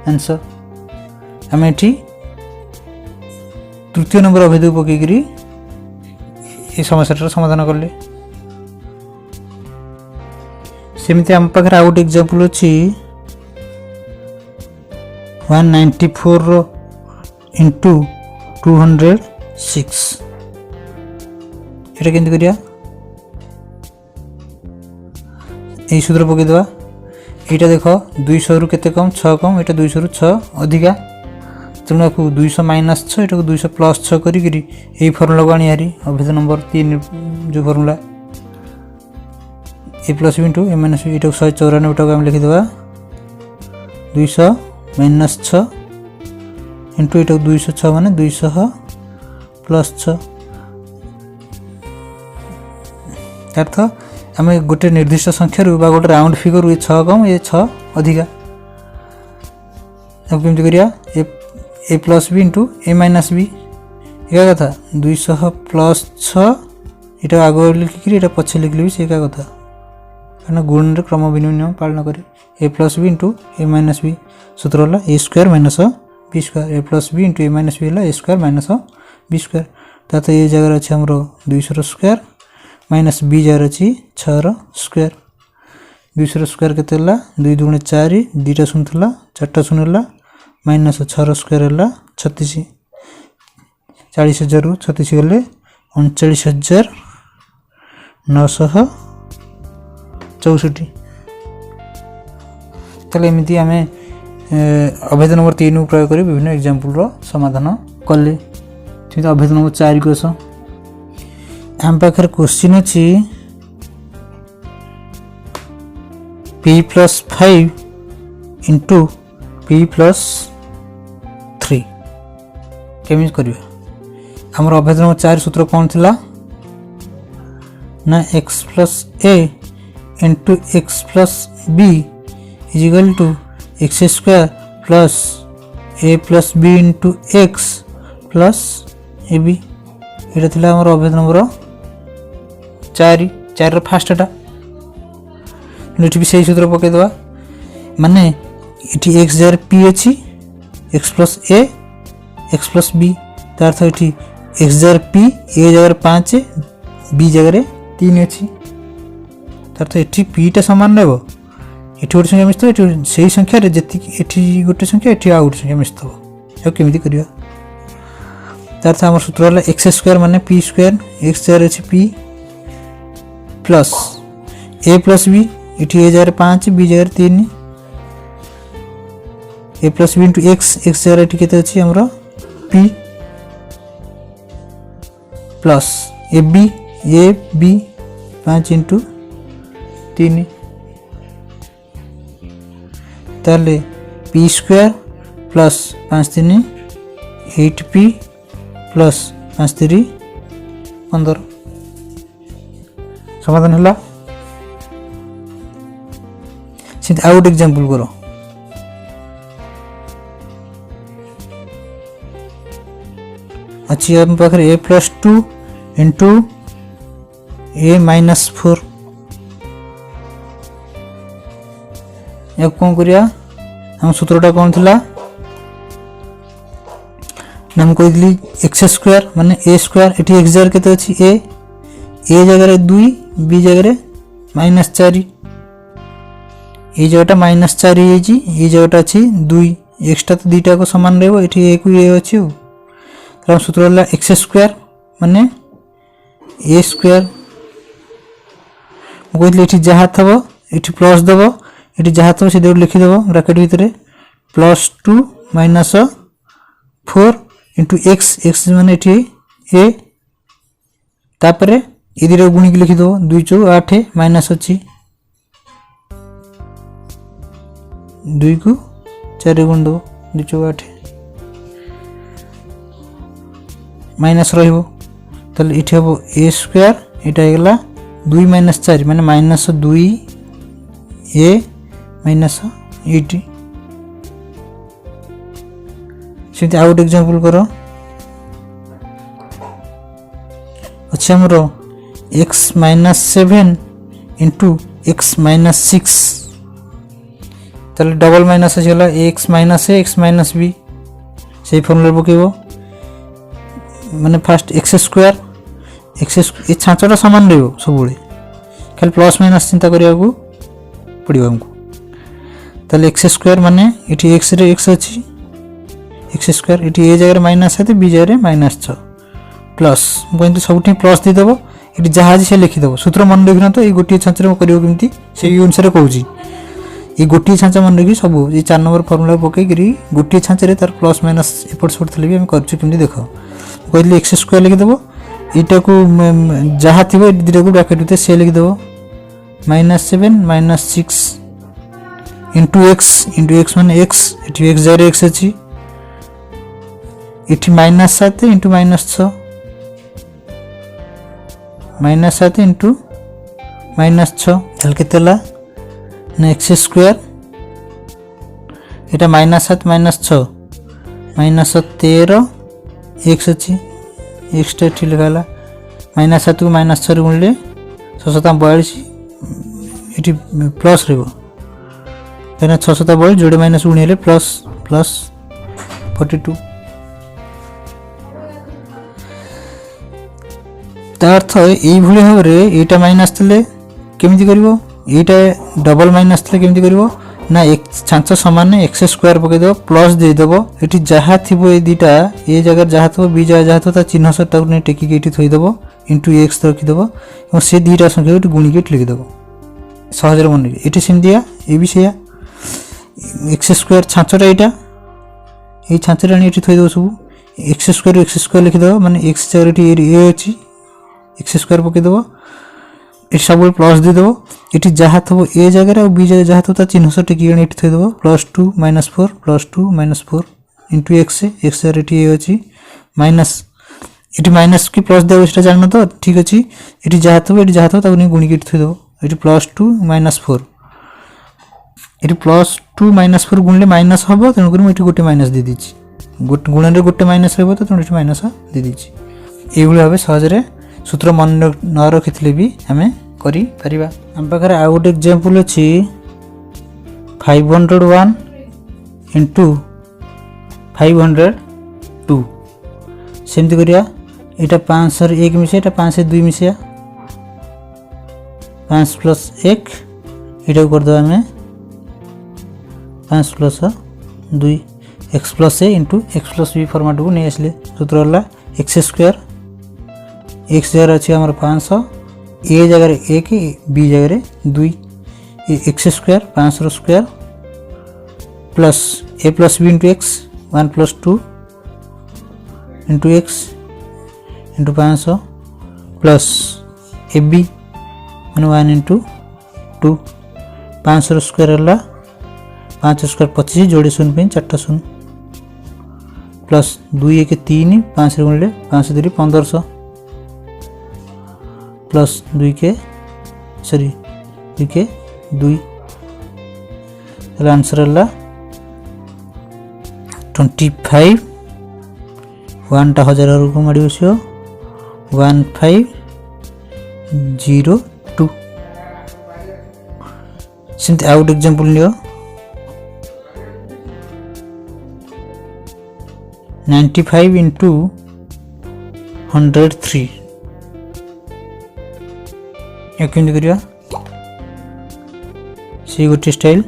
आंसर हम एठी तृतीय नंबर अभेद पकईकरी ये समस्या समाधान करले सेमती आम पाखे आउट एग्जांपल अछि 194 रो इंटू 206 এটা কেମିତି करिया এই सूत्र पकई देवा এইটা देखो 200 रु केते कम 6 कम एटा 200 रु 6 अधिका तेणु आपको 200 माइनस 6 एटा 200 प्लस 6 करी यही फर्मुला को आनी हारी अभेद नंबर 3 जो formula A plus b into a minus B एटा 194 को हम लिखि देवा 200 माइनस 6 इंटू एटा 206 माने 200 प्लस 6 अर्थ आम गोटे निर्दिष्ट संख्या गोटे राउंड फिगर ये 6 कम ये 6 अधिका अब केमती करिया ए plus b into a minus B एका कथा 200 प्लस 6 इटा आगे लिखिकी इटा पछे लिखले भी से एका कथा कारण गुण क्रम विनिमय पालन करे ए plus b into a minus B सूत्र होला ए square minus b square a plus b into a minus B होला ए स्क्वायर माइनस बी स्क्वायर ताते ये जगह अच्छे हमरो 200 स्क्वायर माइनस बी जगह अच्छी 6 स्क्वायर 200 स्क्वायर के 2 दुगुणे 4 2टा शून्य था 4टा शून्य है माइनस 6 स्क्वायर है 36 40,000 रु 36 गले 39,964 ताले एमती आम अभेद नंबर 3 प्रयोग कर विभिन्न एग्जाम्पल समाधान कले अभेद नंबर 4 को आस आम पाखे क्वेश्चन अच्छी p plus 5 into p plus 3 केमी कर आमर अभेद नंबर 4 सूत्र कौन थिला ना x plus a into x plus b is equal to x square plus a plus b into x plus a b ये थिला आमर अभेद नंबर 4 फास्टा ये भी सही सूत्र पकई देवा माने ये एक्स जगह पी अच्छी एक्स प्लस ए एक्स प्लस बी तार्थ ये एक्स जगह पी ए जगह 5 बी जगह 3 अच्छी तार्थ ये पीटा सामान रहा ये गोटे संख्या मिसत से संख्यार जी गोटे संख्या ये आउ गोटे संख्या मिसत केमी कर तार्थ आम सूत्र है एक्स स्क्वायर माने पी स्क्वायर एक्स जगह अच्छी p plus a plus b ये ए जगह 5 बी जगह 3 a plus b into x x जगह ये अच्छी आम p plus a b 5 into 3 ताले p square plus 5 3 8 p plus 5 3 15 समाधान है आउ गोटे एग्जाम्पल करो अच्छी आम पाखे ए प्लस 2 इंटू ए माइनस 4 या कौन करिया हम सूत्रटा कौन थिला हम कही एक्स स्क्वायर माने ए स्क्वायर ये एक्स जगह केते अछि ए जगह 2 बी जगह माइनस 4 ये जगहटा माइनस 4 ये जगहटा अच्छी 2 एक्सटा तो दुईटा को सामान रहा ये ए को ए अच्छी हम सूत्र है एक्स स्क्वायर माने ए स्क्वायर मुझे ये जहाँ थब ये प्लस दब ये जहाँ थब से लिखिदेव ब्राकेट भितर plus 2 minus 4 into x x माने ए तापर ये दुटा गुणिक लिखिदेव 2 4 8 माइनस अच्छी 2 को 4 गुण दो 2 4 8 माइनस रहिबो ताले इठी हबो ए स्क्वायर एटा हेगला 2 माइनस 4 माने माइनस 2 ए माइनस 80 सेति आउट एग्जांपल करो अच्छा हमरो x minus 7 into x minus 6 ताले डबल माइनस आसगला एक्स माइनस ए एक्स माइनस बी से फर्मुला पकेबो माने फास्ट एक्स स्क्वायर ये छाँचटा सामान रही सब खाली प्लस माइनस चिंता करने को पड़ो हमको ताले एक्स स्क्वायर माने ये एक्स रे एक्स अच्छी एक्स स्क्वायर ये जगह -7 बी जगह -6 प्लस मुझे सब प्लस देदेव ये जहाँ से लिखिदेव सूत्र मन रखना तो ये गोटे छाँच करमती से अनुसार कौच ये गोटे छाँच मन रखी सब ये 4 नंबर फर्मुला पकईकि गोटे छाँच तार प्लस माइनस एपट सेपट थे भी आम कर देख कहली एक्स स्क्वायर लिखिदेव यहाँ को जहाँ थी दुटा को ब्राकेट भितर से लिखिदेव -7 -6 इंटू एक्स माने एक्स ये एक्स जगह एक्स अच्छी ये -7 इंटू -6 -7 इंटू -6 के ना एक्स स्क्वायर यहाँ -7 -6 -13 एक्स अच्छी एक्सटा ये लिखा -7 को -6 गुणिले 642 ये प्लस रहा 642 जोड़े माइनस गुणिले प्लस प्लस 42 अर्थ यही भाव में यहाँ माइनस थे केमी कर डबल माइनस थे केमी कर ना एक छांच सामान एक्स स्क्वायर पकईदेव प्लस देदेव ये जहाँ थी ये दुटा ये जगह जहाँ थो बी जगह जहाँ थो चिन्ह सहित नहीं टेकिक थोदेव इंटू एक्स रखीदेव और से दुटा संख्या ये गुणिक लिखिदेव सहज मन ये सेमती ये भी से एक्स स्क्वायर छाँचटा यहाँ ये छाँचटा आनी थोदेव सब एक्स स्क्वायर लिखिदेव माने एक्स जगह ये अच्छी एक्स स्क्वायर पकईदेव ये सब प्लस देदेव ये जहाँ थो ए जगह और बी जगह जहाँ थो चिन्ह सह टेकिक आनी थोदेव +2 -4 +2 -4 इंटू एक्स जगह ये अच्छी माइनस ये माइनस की प्लस देव से जान तो ठीक अच्छे ये जहाँ थो ये जहाँ थो नहीं गुणिक थोदेव ये +2 -4 ये +2 -4 गुणिले माइनस हम तेणुक मुझे गोटे माइनस दे दीची गुण में गोटे माइनस रहा तो तेणु माइनस दे दीची ये भाव सहजरे सूत्र मन न रखी भी आम कर आम पाखे आउ गोटे एग्जांपल अच्छी 501 इंटू 502 सेमती करिया यहाँ 501 मिसा यहाँ 502 मिसा 5 + 1 यहाँ करदे आम 5 + 2 x plus a into x plus b format को नहीं आसले सूत्र है एक्स स्क्वायर एक्स जगह अच्छी आम 500 ए जगह 1 बी जगह 2 x square 5 square plus a plus b into x 1 + 2 into x into 500 plus a b मैंने 1 इंटू 2 5 स्क्वायर है 5 स्क्वायर 25 जोड़े 0 पे 4टा 0 प्लस 2 1 3 5 गुणिले 5 3 1500 प्लस 2 के 2 आंसर है 25 1 टा 1000 को माड़ी बस 1502 सेमती आउ गोटे एग्जांपल लियो 95 इंटू 103 या केमती करिया से गोटे स्टाइल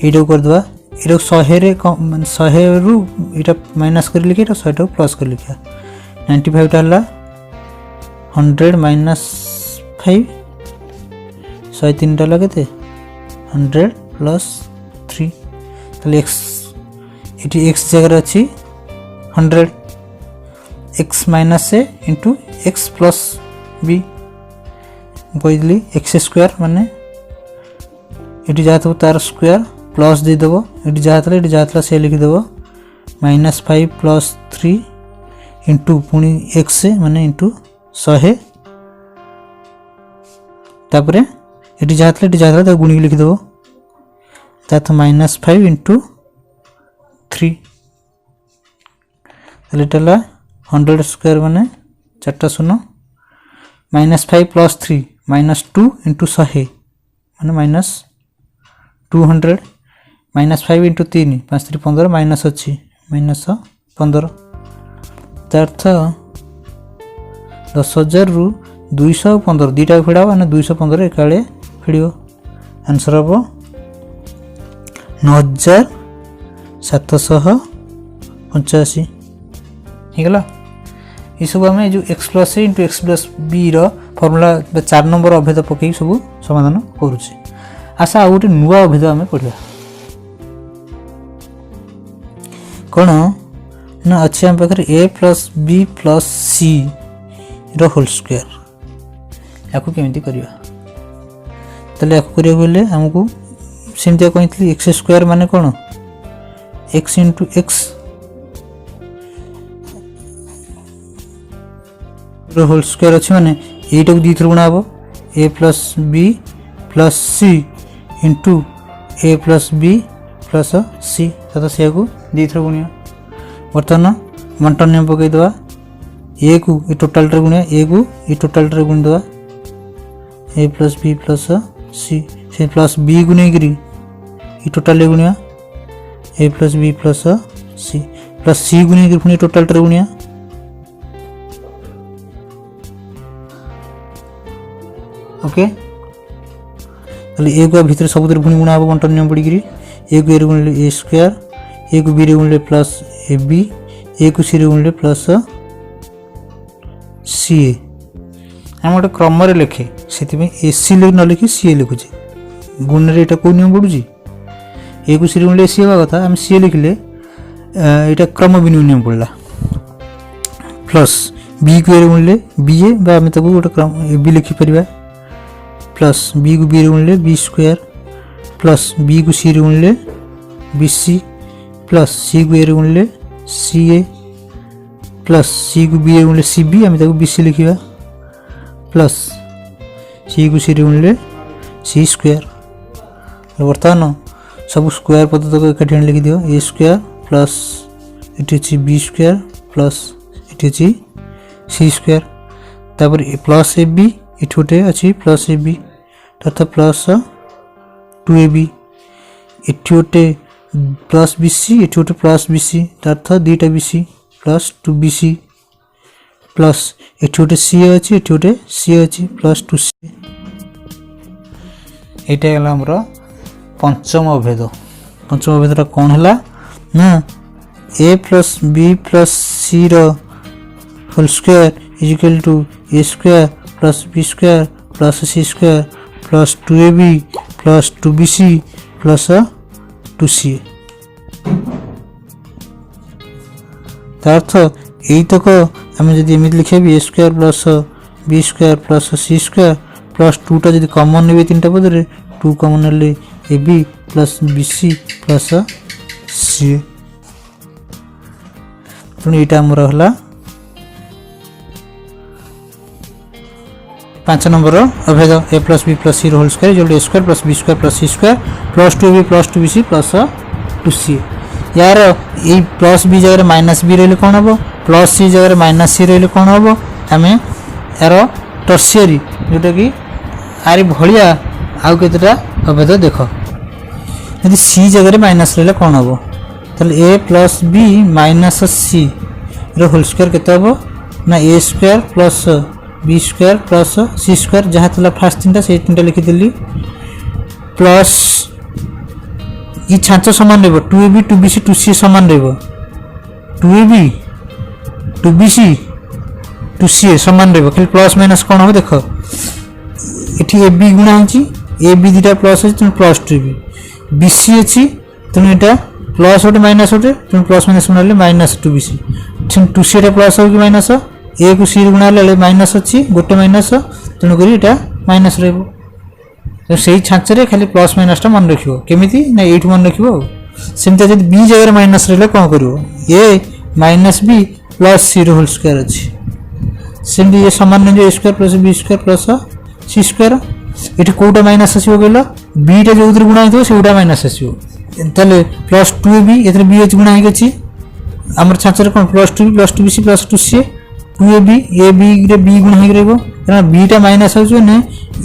ये करदे ये 100 रे 100 रु ये माइनस कर लिखे 100 प्लस कर लिखा 95 टा 100 - 5 103 टा लगे 100 + 3 ताले एक्स ये एक्स जगह अच्छी 100 x minus a into x plus B कहली एक्स स्क्वायर माने ये जहाँ थो तार स्क्वायर प्लस देदेव ये जहाँ था से लिखिदेव -5 + 3 इंटू पुणी एक्स माने इंटू 100 तापर ये जहाँ था गुणी लिखिदेव ताथ -5 इंटू 3 ताले 100 स्क्वायर माने 4टा 0 -5 + 3 -2 इंटू 100 माने -200 -5 इंटू 3 5 3 15 माइनस अच्छी -15 अर्थ 10,000 रु 215 दुटा फेड़ा मैंने 215 एकाड़े फेड़ आंसर हम 9,715 85 ହେଇଗଲା। ଏସବୁ ଆମେ ଯେଉଁ x plus a into x plus bର ଫର୍ମୁଲା 4 ନମ୍ବର ଅଭେଦ ପକାଇ ସବୁ ସମାଧାନ କରୁଛେ। ଆଶା ଆଉ ଗୋଟେ ନୂଆ ଅଭେଦ ଆମେ ପଢ଼ିବା। କ'ଣ ନା ଅଛି ଆମ ପାଖରେ a plus b plus c ର ହୋଲ୍ ସ୍କୋୟାର। ୟାକୁ କେମିତି କରିବା? ତାହେଲେ ୟାକୁ କରିବାକୁ ହେଲେ ଆମକୁ ସେମିତିଆ କହିଥିଲି x ସ୍କୋୟାର ମାନେ କ'ଣ x into x whole square अच्छे माने यहीटा को दुई थर गुणा हम a plus b plus c into a plus b plus c तो से दुई थर गुणिया। बर्तमान बंटन नियम पकईदे a को ये टोटाल गुणिया a को ये टोटाल गुणीदे a plus b plus c से प्लस b को लेकर ये टोटाल गुणिया a plus b plus c को लेकर पुणी टोटाल गुणिया। ओके ताले ए को भीतर सब पुणी गुणा हम बंटन नियम पड़ी ए को ए गुणिले ए स्क्वायर ए को बी रे गुणिले प्लस ए बी ए को सी रे गुणिले प्लस सी ए आम गोटे क्रम लिखे से ए सी न लिखी सी ए लिखुचे गुण रे एटा को नियम पड़ुची ए को सी रे गुणिले सी हवा कथा आम सी ए लिखिले एटा क्रम विनिमय नियम पड़ला प्लस बी को ए गुणिले बी ए बा आम ताको गोटे क्रम ए बी लिखि परिबा प्लस बी को बी रे गुणिले बी स्क्वायर प्लस बी को सी रे गुणिले बी सी प्लस सी को ए रे गुणिले सी ए प्लस सी को बी रे गुणिले सी बी आम ताको बी सी लिखिबा प्लस सी को सी रे गुणिले सी स्क्वायर। बर्तमान सब स्क्वायर पद्धत को एकाठी लिखि दियो ए स्क्वायर प्लस इटी अछि बी स्क्वायर प्लस इटी अछि सी स्क्वायर तापर प्लस ए बी ये गोटे अच्छी प्लस ए बी अर्थात प्लस 2ab ये गोटे प्लस बी सी ये गोटे प्लस बी सी अर्थात दुईटा B c plus 2bc plus ये गोटे सी अच्छी ये गोटे सी अच्छी प्लस 2c यहाँ आमर पंचम अभेद। पंचम अभेदटा कौन है ना a प्लस बी प्लस सी रोल square is equal to a square plus B square plus C square plus 2ab plus 2bc plus 2ca अर्थ यही तक आम जब एम लिखे a square plus B square plus C square plus 2टा जब कमन ने 3टा पदे 2 कमन ने a b plus b c plus c तेणु यहाँ आमर है 5 नंबर अभेद a plus b plus C whole square जो a square plus B square plus C square plus 2ab plus 2bc plus 2c यार ये प्लस बी जगह minus b रही कौन हम प्लस सी जगह माइनस सी रही कौन हम आम यार टर्सियरी जोटा कि आरी भाया आउ केतेटा अभेद देख यदि सी जगह माइनस रही कौन हम ताले a plus b minus c whole square केते हम ना a square plus B square plus C square जहाँ था फास्ट 3टा से 3टा लिखिदेली प्लस ये छांच सामान रही 2ab 2bc 2c सामान रही 2ab 2bc 2ca सामान रही खाली प्लस माइनस कौन हम देख ये ab गुणा ए बी दुटा प्लस अच्छी तेणु प्लस 2ab bc अच्छी तेणु यहाँ प्लस गोटे माइनस गोटे तेणु प्लस माइनस गुणा माइनस 2bc 2c प्लस हो कि माइनस ए को सी गुणा माइनस अच्छी गोटे माइनस तेणुक यहाँ माइनस रही छांचे खाली प्लस माइनसटा मन रख केमी ना ये मन रख सेमती जब बी जगह माइनस रहा कौन कर a minus B plus C whole square अच्छी सेमती ये सामान a square plus B square plus C square ये कौटा माइनस आसो कहल बीटा जो गुणा हो सेटा माइनस आसो प्लस 2ab ये बी एच गुणा हो आम छांचे कौन plus 2b plus 2bc plus 2ca 2ab a b रे बी गुणा हो कारण बीटा माइनस आने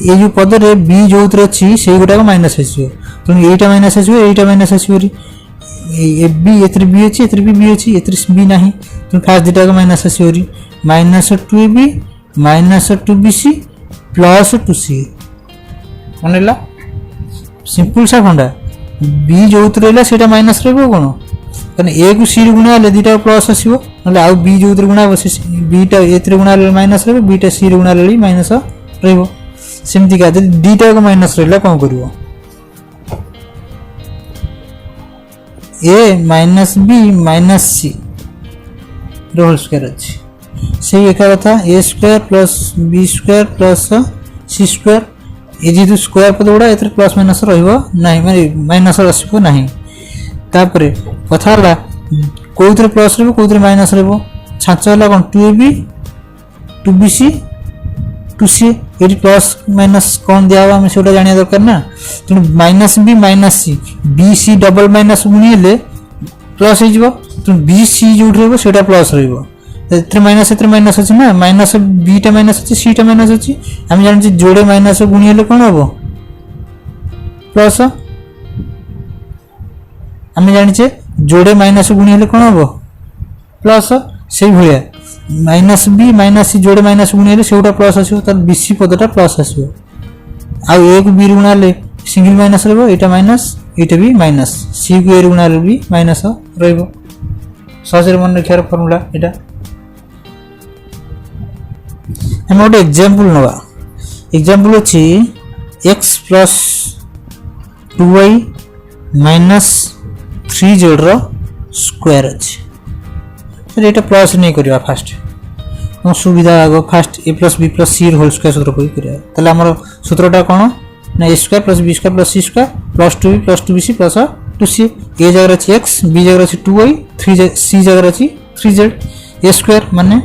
ये जो पदरे बी जो अच्छी से गुटाक माइनस आसो तेणु यहीटा माइनस आसो यहीटा माइनस आसो ए बी ए बी अच्छी ए बी अच्छी ए बी ना तेणु फास्ट दुटाक माइनस आसो minus 2ab minus 2bc plus 2ca मन सिंपल सा खंडा बी जो रहा माइनस रहा कौन कारण ए को सी गुणा हेल्ले दुटा प्लस आसो ना आउ बी जो गुणा हे से बीटा ए गुणा माइनस रही बीटा सी गुणा माइनस रमतीका जब दुटा माइनस रहा कौन कर a minus b minus c whole square अच्छी से एका कथा a square plus B square plus C square ये जी स्क्वायर पद गुड़ा ए प्लस माइनस रही माइनस आसो ना तापर कथा कौन प्लस रौन माइनस छाच है कौन 2ab 2bc 2ca ये प्लस माइनस कौन दिया आम से जाना दरकार ना तेणु minus b minus c b c double minus गुणी प्लस हो बी सी जो रहा प्लस माइनस माइनस अच्छी ना माइनस बीटा माइनस अच्छी सीटा माइनस अच्छी आम जाने जोड़े माइनस गुणी कौन हम प्लस आम जाने जोड़े माइनस गुणी कौन हम प्लस से भाया माइनस बी माइनस सी जोड़े माइनस गुणी से प्लस आसो बीसी पदटा प्लस आसो आउ ए को बी गुणा सिंगल माइनस रहा माइनस ये भी माइनस सी को ए गुणा भी माइनस सहज मन रखार फर्मुला यहाँ आम गोटे एग्जांपल नवा एग्जांपल अच्छी x plus 2y minus 3z square अच्छी सर ये प्लस नहीं करवा फास्ट सुविधा आग first a plus b plus C whole square सूत्र करें आम सूत्रटा कौन ना a square plus B square plus C square plus 2b plus 2bc plus 2c a जगह अच्छी एक्स बी जगह अच्छी 2y 3 सी जगह अच्छी 3z ए स्क्वायर माने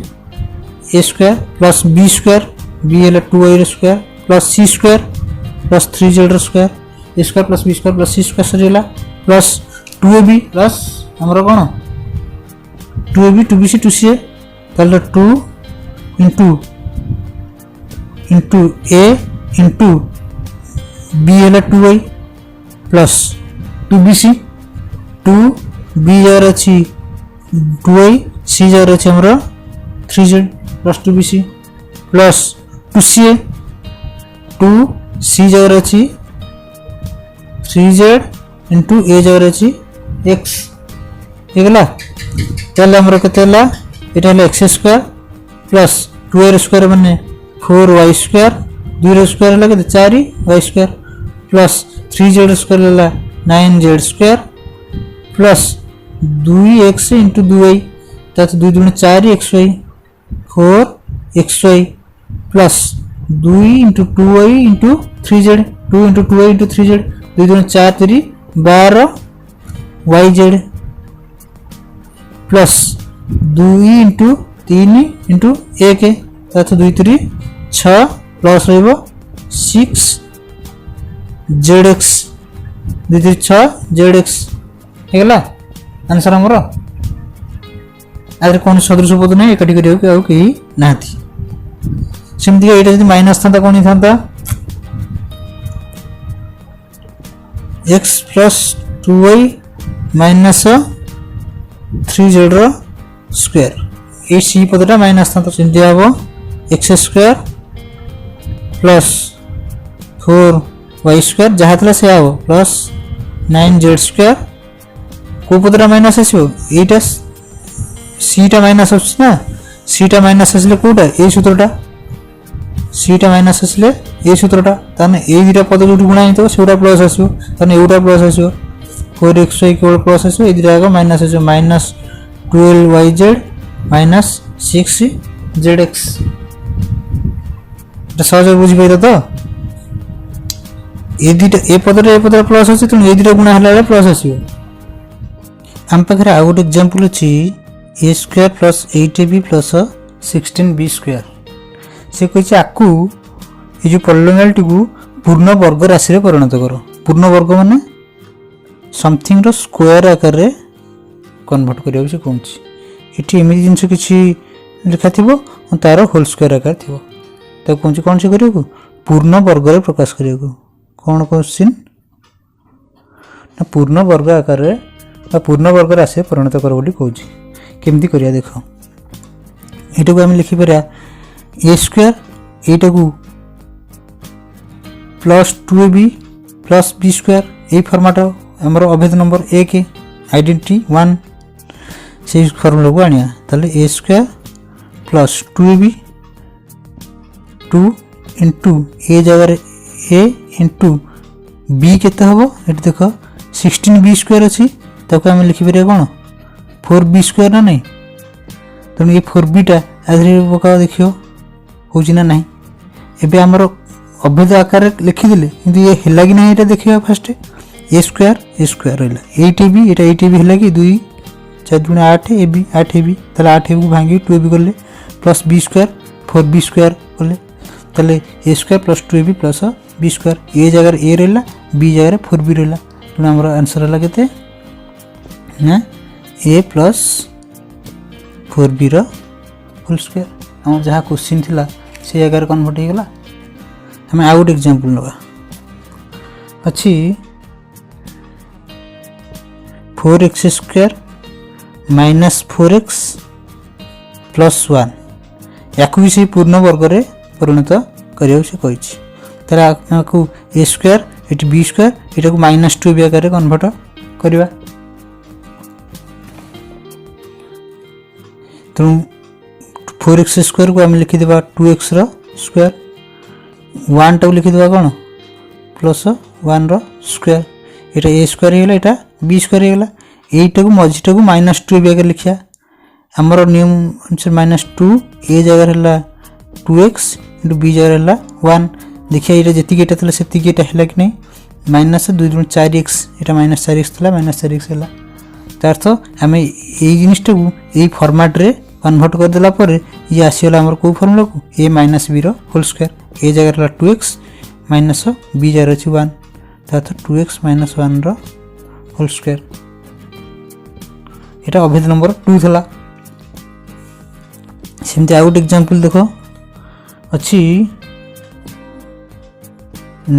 a square plus B square b है 2y square plus C square plus 3z square a square plus B square plus C square सरीगला plus 2ab plus आमर कौन 2ab 2bc 2ca ताल 2 into ए into B है 2y plus 2bc 2b जगह अच्छी 2y सी जगह अच्छी आमर 3z plus 2bc plus 2ca 2c जगह अच्छी 3z इंटू ए जगह अच्छी x होगा ताल आमर के एक्स स्क्वायर प्लस 2 स्क्वायर माने 4y स्क्वायर 2 स्क्वायर है 4y square plus 3z square है 9z square plus 2x into 2y तक 2 दूनी 4xy 4xy plus 2 into 2y into 3z 2 into 2y into 3z 2 दूनी 4 3 12 yz प्लस 2 इंटू 3 इंटू 1 तथा 2 3 6 plus रख 6 zx 2 3 6 zx होगा answer आमर आगे कौन सदृश पद ना एकाठी करा कहीं ना सेमती यहाँ जब माइनस था कौन था x plus 2y minus 3z square ये सी पदटा माइनस था तो सेमती हम x square plus 4y square जहाँ था से हम प्लस 9z स्क्वायर को पदटा माइनस आसो यहीटा सीटा माइनस ना सीटा माइनस आसले कौटा ये सूत्रटा सीटा माइनस आसले ये सूत्रटा ताने ए दुटा पद जो गुणा हो से प्लस आसो ताने एटा प्लस आसो 4xy केवल प्लस आसो ये दुटा माइनस आसो माइनस 12yz माइनस 6zx सहज बुझीपार तो ये दुटा ए पदर प्लस आस तेणु ये दुटा गुणा है प्लस आसो आम पाखे आउ गोटे एग्जांपल अच्छी a square plus 8ab plus 16b square से कही आपको ये जो पॉलिनोमियल को पूर्ण वर्ग राशि में परिणत कर पूर्ण वर्ग माने समथिंग स्क्वायर आकार रे कन्वर्ट करिया से कहूँ ये एमती जिन किसी लिखा थी तार होल स्क्वायर आकार थी तो कहूँ कौन से करिया पूर्ण वर्ग रे प्रकाश करिया कौन क्वेश्चन ना पूर्ण वर्ग आकार रे पूर्ण वर्ग राशि परिणत कर बोली कहूँ केमती करिया देख यहाँ को आम लिखिपर ए स्क्वायर यहाँ को plus 2ab plus B square यही फर्माट आमर अभेद नंबर 1 आइडेंटिटी 1 से फॉर्मूला को आनिया ताले ए square plus 2ab 2 into a जगह ए इंटू बी केते हबो एट देख 16b स्क्वायर अछि ताको हम लिखि परिया कोन 4b स्क्वायर ना नहीं तेणु ये 4b टा आधरे पका देखियो होची ना नहीं एबे हमर अभेद आकार लिखिदेले किंतु ये हिला कि नहीं एटा देखियो फर्स्ट ए स्क्वायर रहला 8ab एटा 8ab हिला कि 2 4 गुणे 8 ab 8ab तले 8ab को भांगी 2ab करले plus b square 4b square करले तले a square plus 2ab plus b square a जगह a रहला b जगह 4b रहला तेणु हमर आंसर हला केते ना a प्लस 4b रो होल स्क्वायर हम जहाँ क्वेश्चन थिला से जगह कन्वर्ट हो गला हमें आउट एग्जांपल लगा अच्छी 4x square minus 4x plus 1 या भी से पूर्ण वर्ग रे परिणत करियो से कहिछि तारा आपको a square eighty b square एटा को माइनस 2b आकार कन्वर्ट करबा तो 4x स्क्वायर को हम लिखि देबा 2x रो स्क्वायर 1 टा लिखि देबा cone plus 1 row square Etah a square Hella Etah b square हेला एटा को मझिटा को माइनस 2b आगे लिखिया हमर नियम अनुसार माइनस 2 a जगह हेला 2x इनटू b जगह हेला 1 देखिया एटा जति केटा थला सेति केटा हेला कि नै माइनस 2 गुण 4x एटा माइनस 4x थला माइनस 4x हेला तार तो हमें एई जिनिसटा को एई फॉर्मेट रे कन्वर्ट कर देला पर ये आसीला हमर को फॉर्मूला को a माइनस b रो होल स्क्वायर a जगह ला 2x माइनस b जगह अछि 1 तातो 2x माइनस 1 रो होल स्क्वायर एटा अभेद नंबर 2 थला सेमते आउट एग्जांपल देखो अछि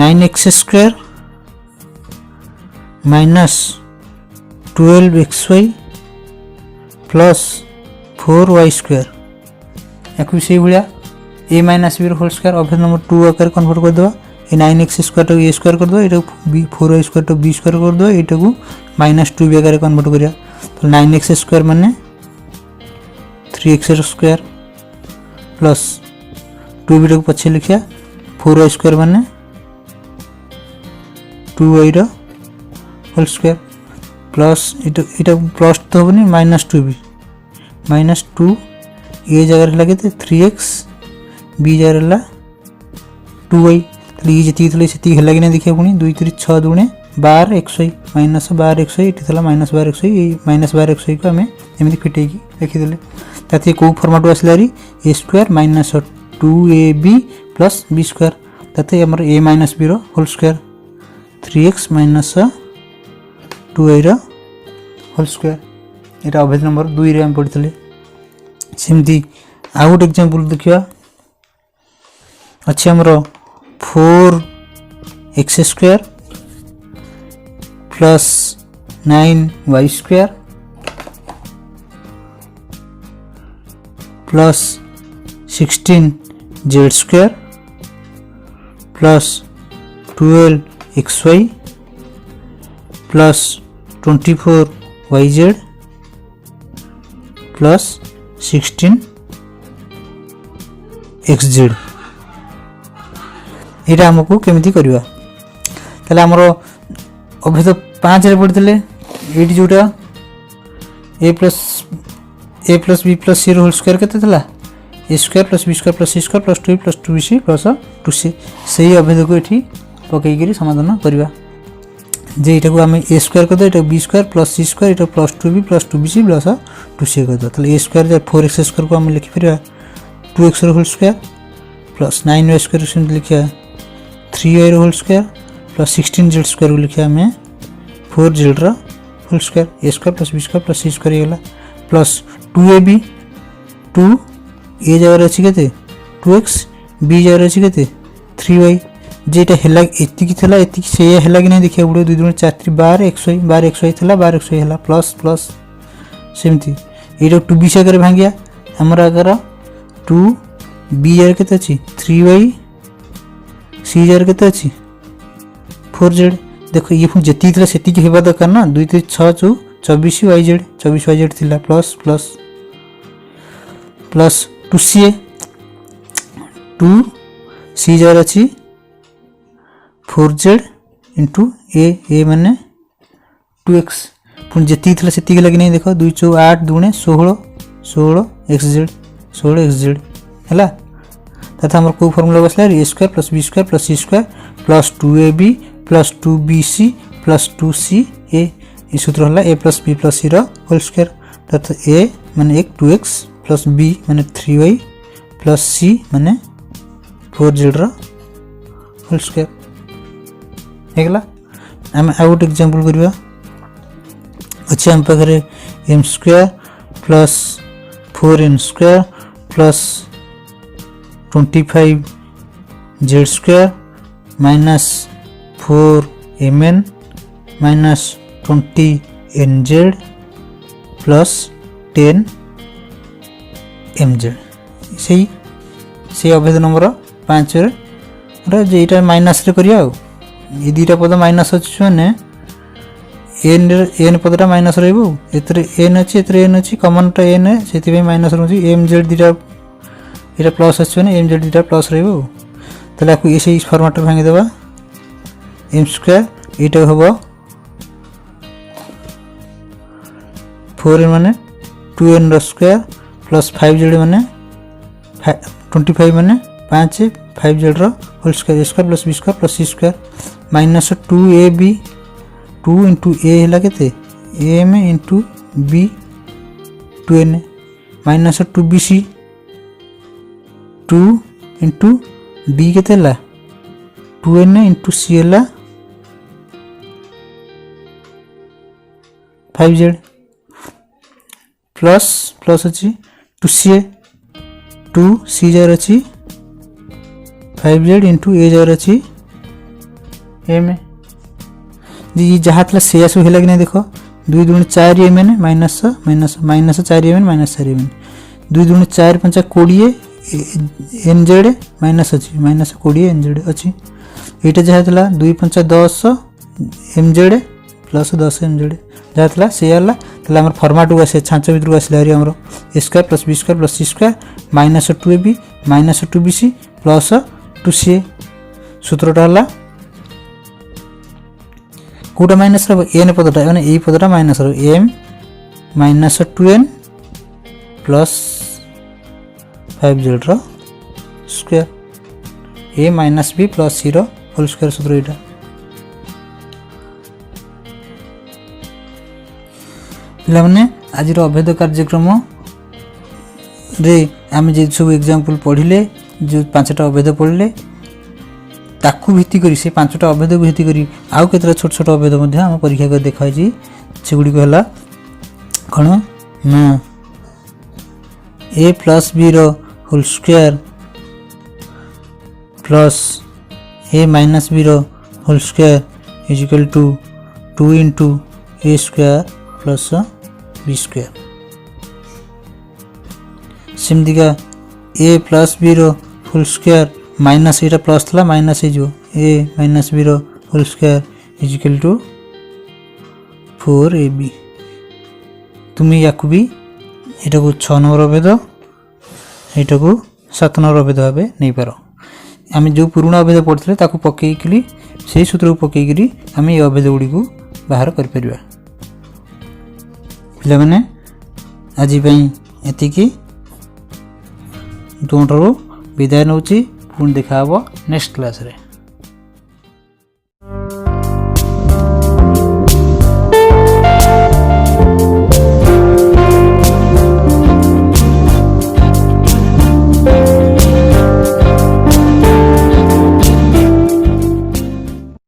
9x square minus 12xy plus 4y square एक विषय भलिया a minus b whole square अभेद नंबर 2 आकर कन्वर्ट कर दो ए 9x स्क्वायर तो a स्क्वायर कर दो एटा 4y स्क्वायर तो b स्क्वायर कर दो एटा को माइनस 2b आकर कन्वर्ट करिया तो 9x स्क्वायर माने 3x स्क्वायर प्लस 2b को पछे लिखिया 4y स्क्वायर माने 2y रो whole square plus iota plus तो होबनी माइनस 2b माइनस 2 ए जगह लगे थे 3x b जगह ला 2y तली जति थले सेति हेला कि नै देखिया पुनी 2 3 6 दुणे 12xy माइनस 12xy एटी थला माइनस 12xy ए माइनस 12xy को हमें एमिति फिटे की लिखि देले ताते को फॉर्मेट आसलारी a square minus 2ab plus b square ताते हमर a माइनस b रो whole square 3x minus 2y रो होल स्क्वायर एटा अभेद नंबर 2 रे हम पढितले सिमती आउट एग्जांपल देखिया अच्छा हमरो 4x square plus 9y square plus 16z square plus 12xy plus 24yz plus 16xz एटा हमको केमिति करबा तले हमरो अभेद 5 रे पड़तले एटी जोटा a plus b plus c whole square केते थला a square plus b square plus c square plus 2a plus 2bc plus 2c सही अभेद को एठी पकई करी समाधान करबा जे एटा को हम a स्क्वायर कर दो एटा b square plus c square एटा plus 2b plus 2bc plus 2c कर दो तले a square J 4x square को हम लिखि फिर 2x whole square plus 9y square से लिखिया 3y whole square plus 16z square को लिखिया हमें 4z whole square a square plus b square plus c square गेला प्लस 2ab 2 a जगह अछि केते 2x b जगह अछि केते 3y जेटा हेला एति की थला एति की से हेला कि नै देखिया बुडो 2 4 3 12xy थला 12xy हेला प्लस प्लस सेमती एटा 2b से करे भांगिया हमरा अगर 2 b जगह केते अछि 3y c जगह केते अछि 4z देखो ये जति थला सेति की हेबा दरकार ना 2 3 6 2 24 YZ थिला plus plus plus 2CA 2C जगह अच्छी 4Z इंटू ए माने 2x पुणी जी थी से लगे नहीं देख 2 4 8 2 16 XZ 16 XZ है तथा आम कौ फर्मुला बसला a square plus B square plus C square plus 2AB plus 2BC plus 2CA ये सूत्र है a plus b plus C whole square तथा ए माने 2x प्लस बी माने 3y प्लस सी माने 4Z होल स्क्वायर है। आम आउ गोटे एग्जांपल करवा अच्छे आम पाखे m square plus 4n square plus 25z square minus 4mn minus 20nz plus 10mz से अभेद नंबर 5 रे माइनस रे करिया ये दुटा पद माइनस अच्छे मैंने एन पदटा माइनस रन अच्छी एन अच्छी कमनटा एन है से माइनस रोचे एम जेड दुटा ये प्लस अच्छे मैंने एम जेड दुटा प्लस रहा ये फर्माट भांगीदे एम स्क्वायर ये हम 4n माने 2n स्क्वायर प्लस 5z माने 25 माने 5 5z whole square square plus B square plus C square minus 2ab 2 into A है के M into B 2n minus 2bc 2 into B के 2n इंटू सी है 5z plus plus अच्छी 2CA 2C जगह अच्छी 5Z into a जगह अच्छी M G जहाँ था से सब है कि नहीं देख 2 दूनी 4 m n minus minus minus 4 m n minus 4 m n 2 दूनी 4 5 20 एन जेड माइनस अच्छी माइनस 20 एन जेड अच्छी यहाँ जहाँ था 2 5 10 m z plus 10 m z जहाँ था से आम फर्माट को आसे छाँच भर को आसला आमर ए square plus B square plus सी square minus 2ab minus 2bc plus 2CA सूत्रटा है कौटा माइनस एन पदटा मैंने यही पदटा minus M minus 2n plus 5z square A minus B plus C whole square सूत्र यहाँ पे आज अभेद कार्यक्रम रे आम जो सब एग्जाम्पल पढ़ले जो 5टा अभेद पढ़ले ताकू भित्ति करी से 5टा अभेद को भित्ति करी आउ केतरा छोट छोट अभेद मध्य आम परीक्षा कर देखाई सेगुड़ी है कौन ना ए plus B whole square plus A minus B whole square is equal to 2 into A square plus B square सेमतिका A plus B whole square minus ये प्लस था माइनस हो A minus B whole square is equal to 4ab तुम या भी यहाँ को 6 number अभेद यहाँ को 7 नंबर अभेद भाव नहीं पार आम जो पुराणा अभेद पढ़ते ताकू पकईकि से सूत्र को पकईकि आम ये अभेद गुड़ी को बाहर कर परिबा पिला माने आज एतिकी तुमठार विदाय नौची पुणी देखा नेक्स्ट क्लास रे।